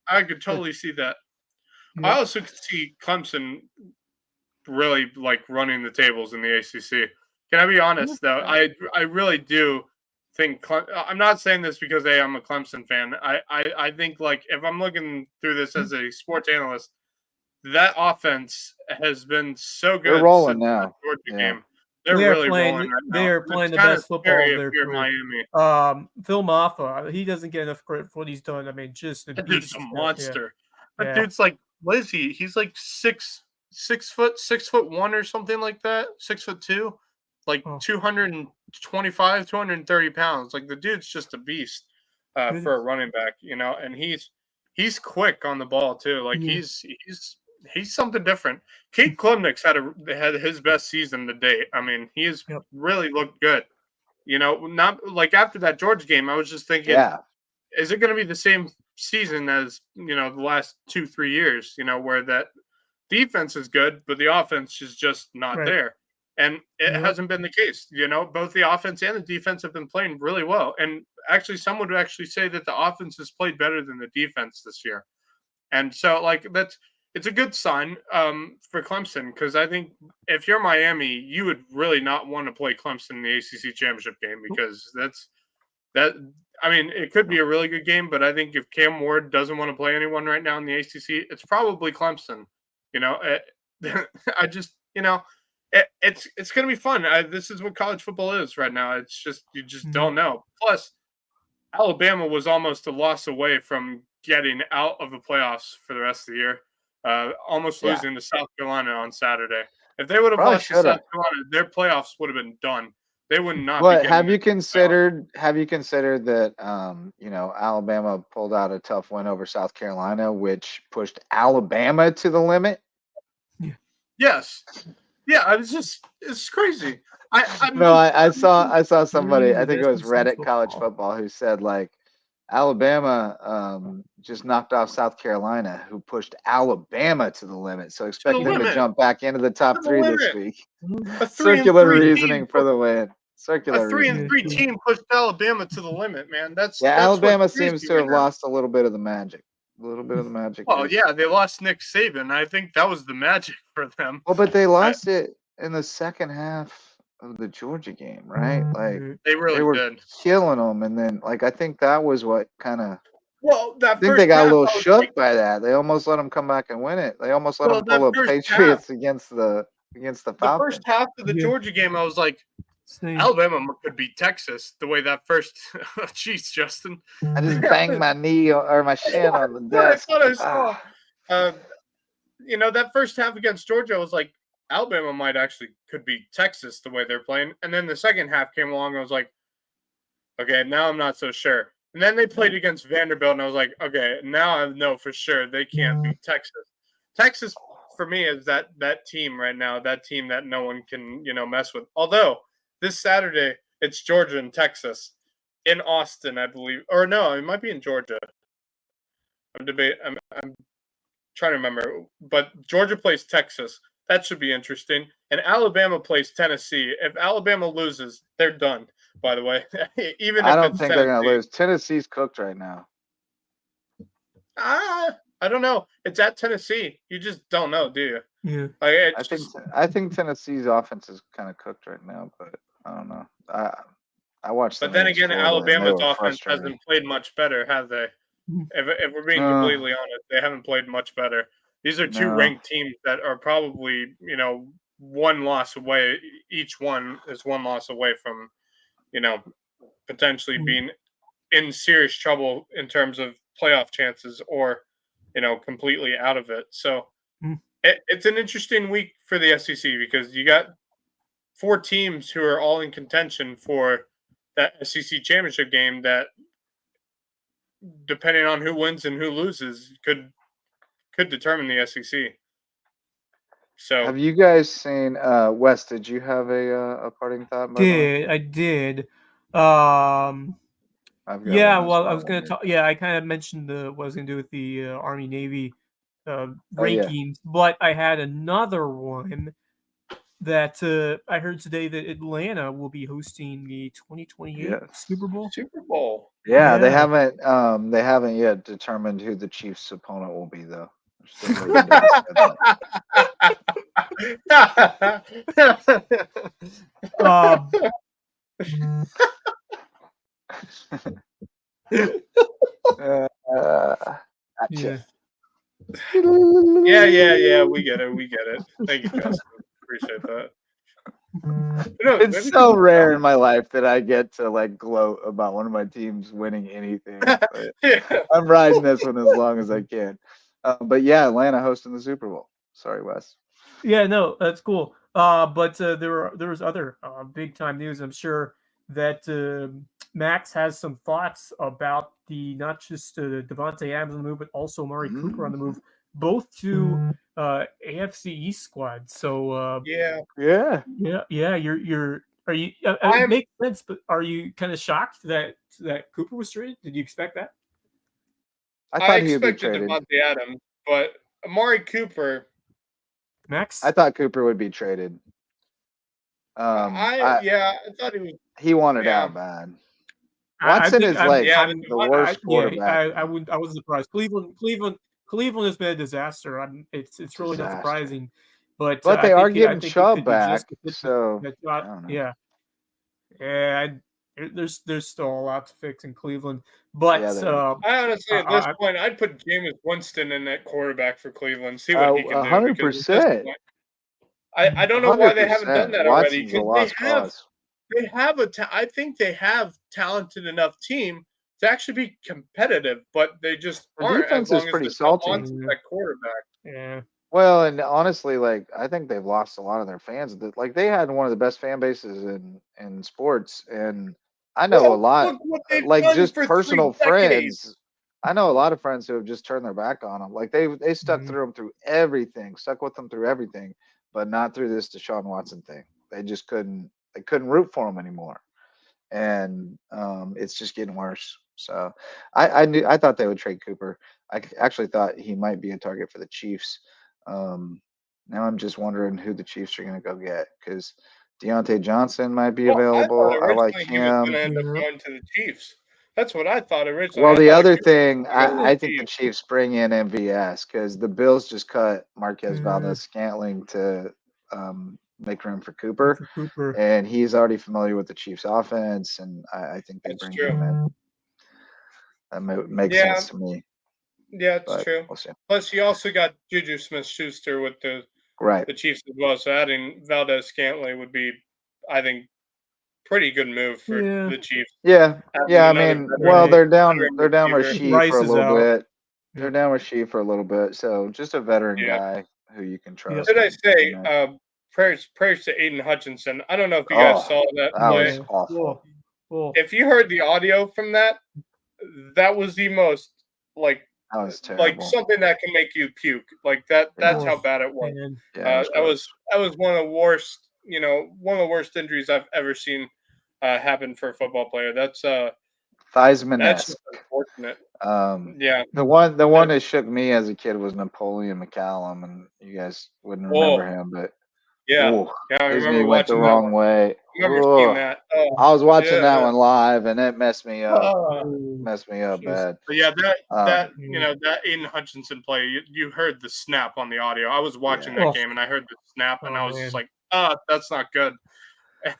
I could totally see that. I also could see Clemson really running the tables in the ACC. Can I be honest though? I really do think I'm not saying this because I'm a Clemson fan. I think if I'm looking through this as a sports analyst, that offense has been so good. They're rolling now. The Georgia game. They're really rolling right now. They're playing the best football of their career. Miami. Phil Maffa, he doesn't get enough credit for what he's done. I mean, just that dude's a monster. That dude's what is he? He's 6'1" or something like that. 6'2", 225, 230 pounds. The dude's just a beast for a running back, and he's quick on the ball too. He's something different. Kate Klubnik's had his best season to date. I mean, he's really looked good. Not after that Georgia game, I was just thinking, is it going to be the same season as the last 2-3 years? Where that defense is good, but the offense is just not there, and it hasn't been the case. Both the offense and the defense have been playing really well. And actually, some would actually say that the offense has played better than the defense this year. And so, it's a good sign for Clemson, because I think if you're Miami, you would really not want to play Clemson in the ACC championship game, because I mean, it could be a really good game, but I think if Cam Ward doesn't want to play anyone right now in the ACC, it's probably Clemson. I just, it's going to be fun. This is what college football is right now. It's just, you just don't know. Plus, Alabama was almost a loss away from getting out of the playoffs for the rest of the year, almost losing to South Carolina on Saturday. If they would have lost to South Carolina, their playoffs would have been done. They would not. But have you considered that Alabama pulled out a tough win over South Carolina, which pushed Alabama to the limit? Yeah. Yes. Yeah, it's crazy. I saw somebody, I think it was Reddit College Football, who said Alabama just knocked off South Carolina, who pushed Alabama to the limit. So expect them to jump back into the top 3 this week. Circular reasoning for the win. Circular. A 3-3 team pushed Alabama to the limit, man. That's Alabama seems to have lost a little bit of the magic. Well, yeah, they lost Nick Saban. I think that was the magic for them. Well, but they lost it in the second half of the Georgia game, right? They were did. Killing them, and then I think that was what kind of. Well, I think they got a little shook by that. They almost let them come back and win it. They almost let them pull up Patriots against the Falcons. The first half of the Georgia game, I was like, Alabama could beat Texas the way that first. Jeez, Justin. I just banged my knee or my shin on the desk. I thought I saw. That first half against Georgia, I was like, Alabama could beat Texas the way they're playing. And then the second half came along, and I was like, okay, now I'm not so sure. And then they played against Vanderbilt, and I was like, okay, now I know for sure they can't beat Texas. Texas, for me, is that team right now, that team that no one can, mess with. Although, this Saturday, it's Georgia and Texas in Austin, I believe. Or no, it might be in Georgia. I'm trying to remember. But Georgia plays Texas. That should be interesting. And Alabama plays Tennessee. If Alabama loses, they're done, by the way. I don't think they're going to lose. Tennessee's cooked right now. I don't know. It's at Tennessee. You just don't know, do you? Yeah. I think Tennessee's offense is kind of cooked right now, but I don't know. I watched. But then again, Alabama's offense hasn't played much better, have they? If we're being completely honest, they haven't played much better. These are two ranked teams that are probably, one loss away. Each one is one loss away from, potentially being in serious trouble in terms of playoff chances, or, completely out of it. So it's an interesting week for the SEC, because you got 4 teams who are all in contention for that SEC championship game that, depending on who wins and who loses, could determine the SEC. So, have you guys seen Wes? Did you have a parting thought? I did. I was going to talk. Yeah, I kind of mentioned what I was going to do with the Army Navy rankings, but I had another one that I heard today that Atlanta will be hosting the 2028 Super Bowl. Super Bowl. Yeah, they haven't yet determined who the Chiefs' opponent will be, though. Yeah, we get it. Thank you, Justin. Appreciate that. It's so rare in my life that I get to gloat about one of my teams winning anything. I'm riding this one as long as I can. But yeah, Atlanta hosting the Super Bowl. Sorry, Wes. Yeah, no, that's cool. But there was other big time news. I'm sure that Max has some thoughts about not just Devontae Adams on the move, but also Amari Cooper on the move, both to AFC East squad. So yeah. You're are you? It makes sense, but are you kind of shocked that Cooper was traded? Did you expect that? I expected Devontae Adams, but Amari Cooper. Max? I thought Cooper would be traded. I thought he was. He wanted out bad. Watson is like the worst quarterback. I wasn't surprised. Cleveland has been a disaster. It's really not surprising, but they are getting I think Chubb back. So I don't know. Yeah. There's still a lot to fix in Cleveland, but I honestly at this point I'd put Jameis Winston in that quarterback for Cleveland. See what he can do. 100%. I don't know why they haven't done that already. Watson's a lost cause. I think they have talented enough team to actually be competitive, but they just aren't. Defense as long is pretty as salty. That quarterback. Yeah. Well, and honestly, like I think they've lost a lot of their fans. Like they had one of the best fan bases in sports, and I know a lot, like just personal friends. I know a lot of friends who have just turned their back on them. Like they stuck through them through everything, stuck with them through everything, but not through this Deshaun Watson thing. They just couldn't. They couldn't root for him anymore, and it's just getting worse. So I thought they would trade Cooper. I actually thought he might be a target for the Chiefs. Now I'm just wondering who the Chiefs are going to go get because Deontay Johnson might be available. I like him. He was going to end up going to the Chiefs. That's what I thought originally. Well, the other thing, I think the Chiefs bring in MVS because the Bills just cut Marquez Valdez-Scantling to make room for Cooper, and he's already familiar with the Chiefs' offense, and I think they bring him in. That makes sense to me. Yeah, it's true. We'll see. Plus, you also got Juju Smith-Schuster with the Chiefs as well. So adding Valdez-Scantling would be, I think, pretty good move for the Chiefs. Yeah, I mean, well, they're down Rasheed for a little bit. They're down Rasheed for a little bit, so just a veteran guy who you can trust. Did I say prayers to Aiden Hutchinson? I don't know if you guys saw that play. Was awful. Cool. If you heard the audio from that was the most that was terrible. Like something that can make you puke. Like that. That's how bad it was. That was one of the worst. One of the worst injuries I've ever seen happen for a football player. That's Theismann. That's unfortunate. The one that shook me as a kid was Napoleon McCallum, and you guys wouldn't remember him, but I his remember knee went the wrong way. I remember seeing that. I was watching that one live, and it messed me up. Messed me up bad. But that Aiden Hutchinson play, you heard the snap on the audio. I was watching that game, and I heard the snap, and I was just like, that's not good.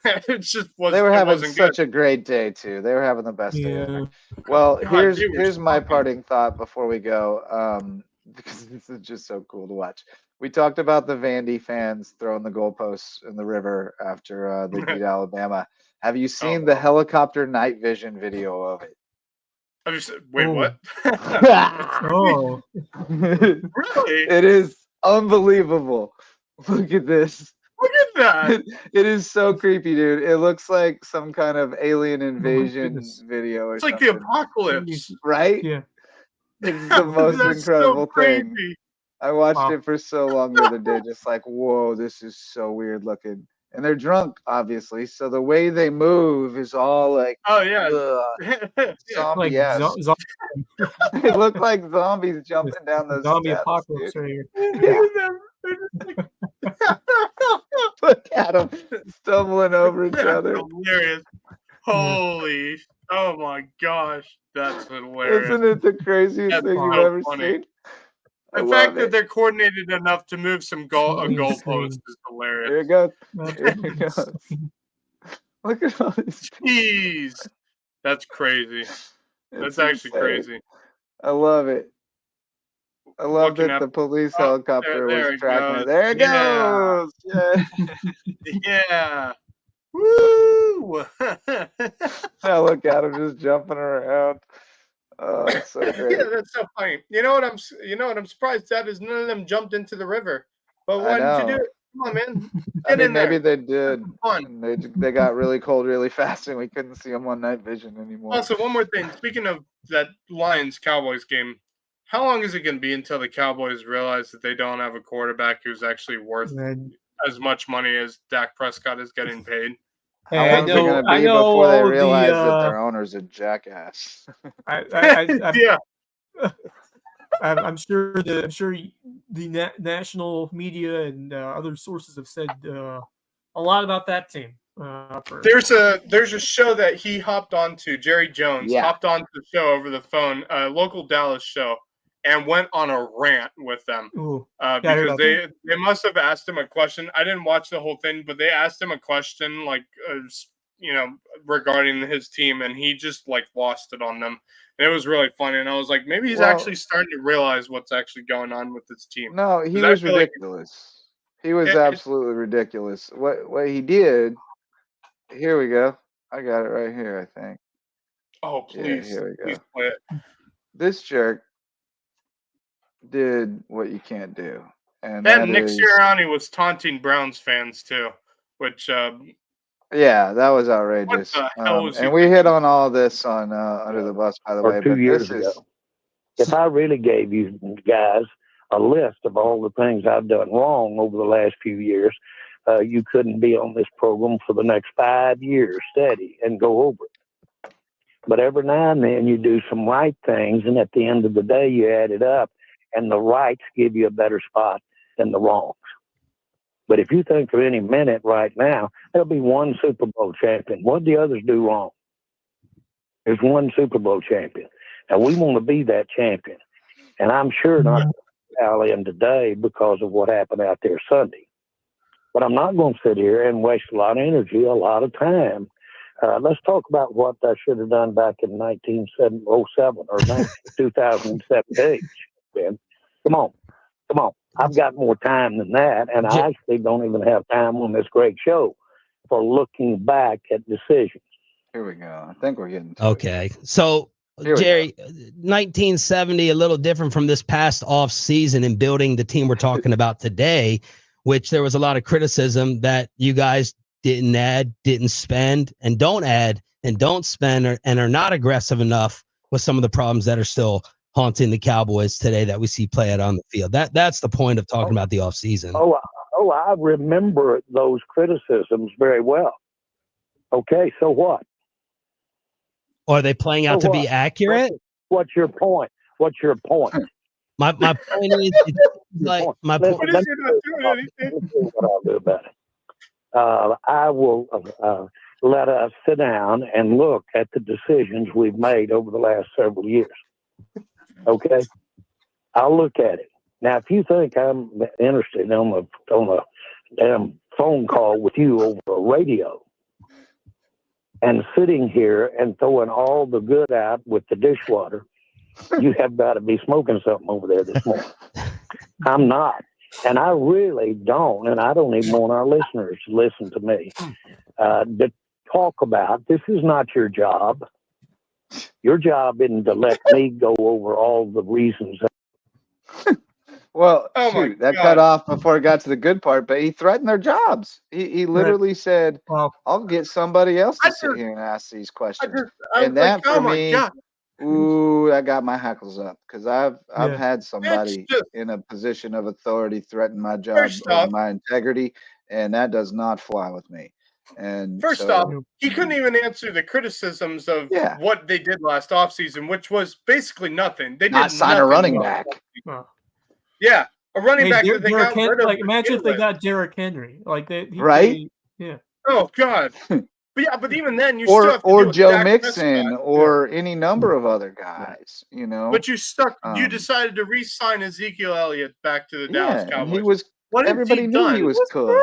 It just was. They were having such a great day too. They were having the best day ever. Well, here's my parting thought before we go, because this is just so cool to watch. We talked about the Vandy fans throwing the goalposts in the river after they beat Alabama. Have you seen the helicopter night vision video of it? Wait, what? Really? It is unbelievable. Look at this. Look at that. It is so creepy, dude. It looks like some kind of alien invasion video or something. It's like the apocalypse. Right? Yeah. It's the most incredible thing. I watched it for so long the other day, just like, whoa, this is so weird looking. And they're drunk, obviously. So the way they move is all like, zombie-esque. They look like zombies jumping down those zombie steps, apocalypse right here. Look at them stumbling over each other. Hilarious. Holy, oh my gosh, that's hilarious. Isn't it the craziest thing you've ever seen? The fact that they're coordinated enough to move some goalpost is hilarious. Here it goes. Here it goes. Look at all this. Jeez. That's crazy. That's actually crazy. I love it. I love that the police helicopter was tracking it. There it goes. Yeah. Woo! Now look at him just jumping around. Oh, it's so great. Yeah, that's so funny. You know what I'm surprised at is none of them jumped into the river. But why didn't you do it? Come on, man. Get in there. Maybe they did. They got really cold really fast, and we couldn't see them on night vision anymore. Also, one more thing. Speaking of that Lions-Cowboys game, how long is it going to be until the Cowboys realize that they don't have a quarterback who's actually worth as much money as Dak Prescott is getting paid? How long is it going to be before they realize that their owner's a jackass? I'm sure the national media and other sources have said a lot about that team. There's a show that he hopped onto. Jerry Jones hopped onto the show over the phone, a local Dallas show, and went on a rant with them because they must have asked him a question. I didn't watch the whole thing, but they asked him a question like regarding his team, and he just like lost it on them. And it was really funny, and I was like, maybe he's actually starting to realize what's actually going on with this team. No, he was ridiculous. He was absolutely ridiculous. What he did. Here we go. I got it right here, I think. Oh, please. Yeah, here we go. Please play it. This jerk did what you can't do. And Nick Sirianni was taunting Browns fans too, which yeah, that was outrageous. What the hell was and we hit on all this on Under the Bus, by the way. 2 years ago. If I really gave you guys a list of all the things I've done wrong over the last few years, you couldn't be on this program for the next 5 years steady and go over it. But every now and then you do some right things, and at the end of the day, you add it up, and the rights give you a better spot than the wrongs. But if you think for any minute right now, there'll be one Super Bowl champion. What do the others do wrong? There's one Super Bowl champion. And we want to be that champion. And I'm sure not rallying today because of what happened out there Sunday. But I'm not going to sit here and waste a lot of energy, a lot of time. Let's talk about what I should have done back in 1907 or 2017. Ben, come on. I've got more time than that, and I actually don't even have time on this great show for looking back at decisions. Here we go. I think we're getting okay. So, Jerry, 1970, a little different from this past off season in building the team we're talking about today, which there was a lot of criticism that you guys didn't add, didn't spend, and don't add and don't spend, and are not aggressive enough with some of the problems that are still haunting the Cowboys today that we see play out on the field. That's the point of talking about the offseason. Oh, I remember those criticisms very well. Okay, so what? Are they playing out to be accurate? What's your point? My point is, like my point. What is it not doing anything? What I'll do about it. I will let us sit down and look at the decisions we've made over the last several years. Okay, I'll look at it. Now, if you think I'm interested on a damn phone call with you over a radio and sitting here and throwing all the good out with the dishwater, you have got to be smoking something over there this morning. I'm not. And I really don't, and I don't even want our listeners to listen to me, to talk about, this is not your job. Your job isn't to let me go over all the reasons. Well, shoot, that cut off before it got to the good part, but he threatened their jobs. He literally said, I'll get somebody else to sit here and ask these questions. And that for me, ooh, that got my hackles up, because I've had somebody in a position of authority threaten my job or my integrity, and that does not fly with me. And first off, he couldn't even answer the criticisms of what they did last offseason, which was basically nothing. They not did sign a running back. Yeah, a running back that they got rid of. Like, imagine if they got Jarrett Henry, like that, yeah. Oh God. But even then, you still have to or deal with Joe Dak Mixon Prescott. or any number of other guys, you know. But you stuck. You decided to re-sign Ezekiel Elliott back to the Dallas Cowboys. He was. Everybody knew he was cooked.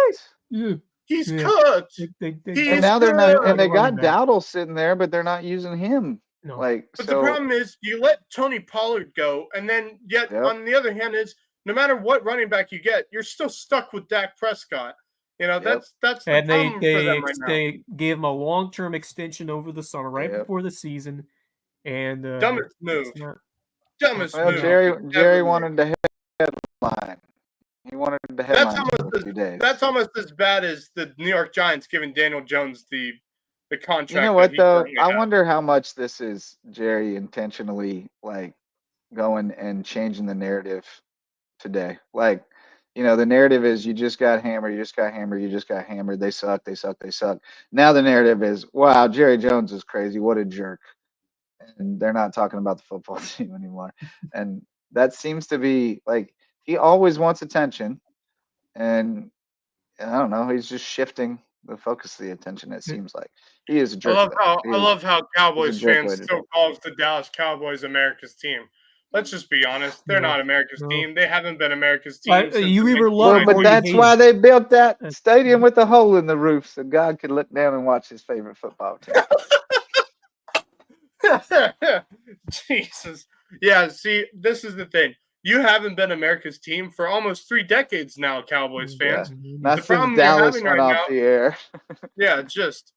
He's cooked. And now they're not. And they got Dowdle sitting there, but they're not using him. No. But the problem is, you let Tony Pollard go, and then on the other hand is, no matter what running back you get, you're still stuck with Dak Prescott. You know, that's the and problem for them right now. They gave him a long-term extension over the summer, right before the season, and dumbest move. Dumbest move. Jerry wanted the headline. He wanted the headline for a few days. That's almost as bad as the New York Giants giving Daniel Jones the contract. You know what though? I wonder how much this is Jerry intentionally like going and changing the narrative today. Like, you know, the narrative is you just got hammered, you just got hammered, you just got hammered. They suck. Now the narrative is, wow, Jerry Jones is crazy. What a jerk. And they're not talking about the football team anymore. And that seems to be like, he always wants attention. And I don't know, he's just shifting the focus of the attention. It seems like he is a I jerk. love how Cowboys jerk fans still calls the Dallas Cowboys America's team. Let's just be honest. They're not America's team. They haven't been America's team since you either Well, love but that's why they built that stadium with a hole in the roof so God could look down and watch his favorite football team. Jesus. Yeah, see, this is the thing. You haven't been America's team for almost 3 decades now, Cowboys fans. Not since Dallas went off the air. Yeah, just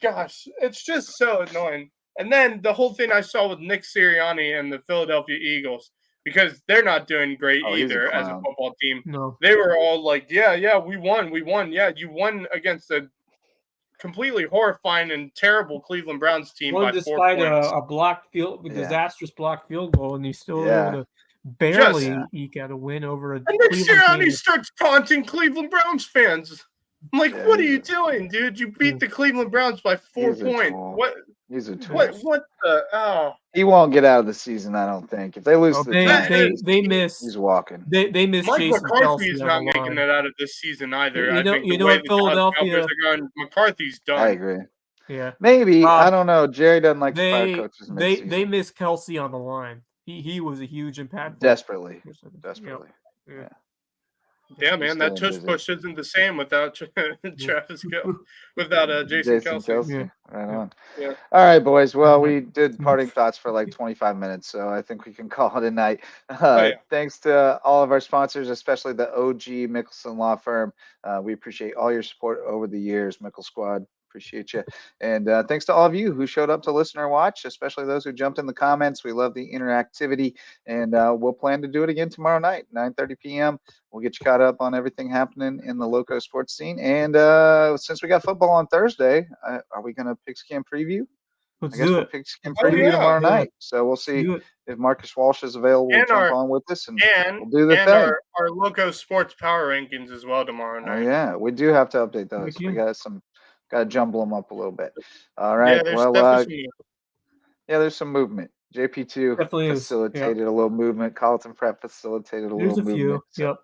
gosh, it's just so annoying. And then the whole thing I saw with Nick Sirianni and the Philadelphia Eagles, because they're not doing great either as a football team. No. They were all like, yeah, we won. Yeah, you won against a completely horrifying and terrible Cleveland Browns team by 4 points. Despite a blocked disastrous blocked field goal, and he's still able to barely eke out a win over a. And then Sirianni starts taunting Cleveland Browns fans. I'm like, what are you doing, dude? You beat the Cleveland Browns by 4 points. What? He's a tool. What the? Oh. He won't get out of the season, I don't think. If they lose the Giants, they miss. He's walking. They miss. Mike Jason McCarthy's Kelsey not making it out of this season either. You know what, Philadelphia? McCarthy's done. I agree. Yeah, maybe I don't know. Jerry doesn't like to fire coaches. They miss Kelsey on the line. He was a huge impact. Desperately. Yeah. Yeah, man, that tush push isn't the same without Travis without Jason Kelsey. Yeah. Right on. Yeah. All right, boys. Well, we did parting thoughts for like 25 minutes, so I think we can call it a night. Thanks to all of our sponsors, especially the OG Mickelson Law Firm. We appreciate all your support over the years, Mickle Squad. Appreciate you. And thanks to all of you who showed up to listen or watch, especially those who jumped in the comments. We love the interactivity, and we'll plan to do it again tomorrow night, 9:30 p.m. We'll get you caught up on everything happening in the Lowco sports scene. And since we got football on Thursday, are we going to Pigskin preview? I guess we'll Pigskin preview tomorrow night. So we'll see if Marcus Walsh is available to jump on with us, and we'll do the thing. Our Lowco sports power rankings as well tomorrow night. Oh, yeah, we do have to update those. We got to jumble them up a little bit. All right. There's some movement. JP2 definitely facilitated a little movement. Carlton Prep facilitated a little movement. Few.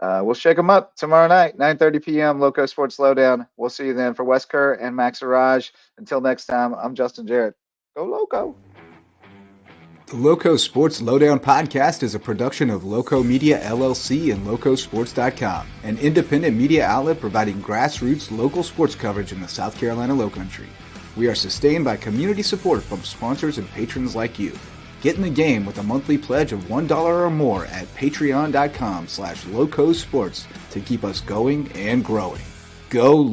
We'll shake them up tomorrow night, 9:30 p.m. Loco Sports Lowdown. We'll see you then. For Wes Kerr and Max Arraj. Until next time, I'm Justin Jarrett. Go Loco. The Lowco Sports Lowdown podcast is a production of Lowco Media LLC and LowcoSports.com, an independent media outlet providing grassroots local sports coverage in the South Carolina Lowcountry. We are sustained by community support from sponsors and patrons like you. Get in the game with a monthly pledge of $1 or more at patreon.com/LowcoSports to keep us going and growing. Go Loco.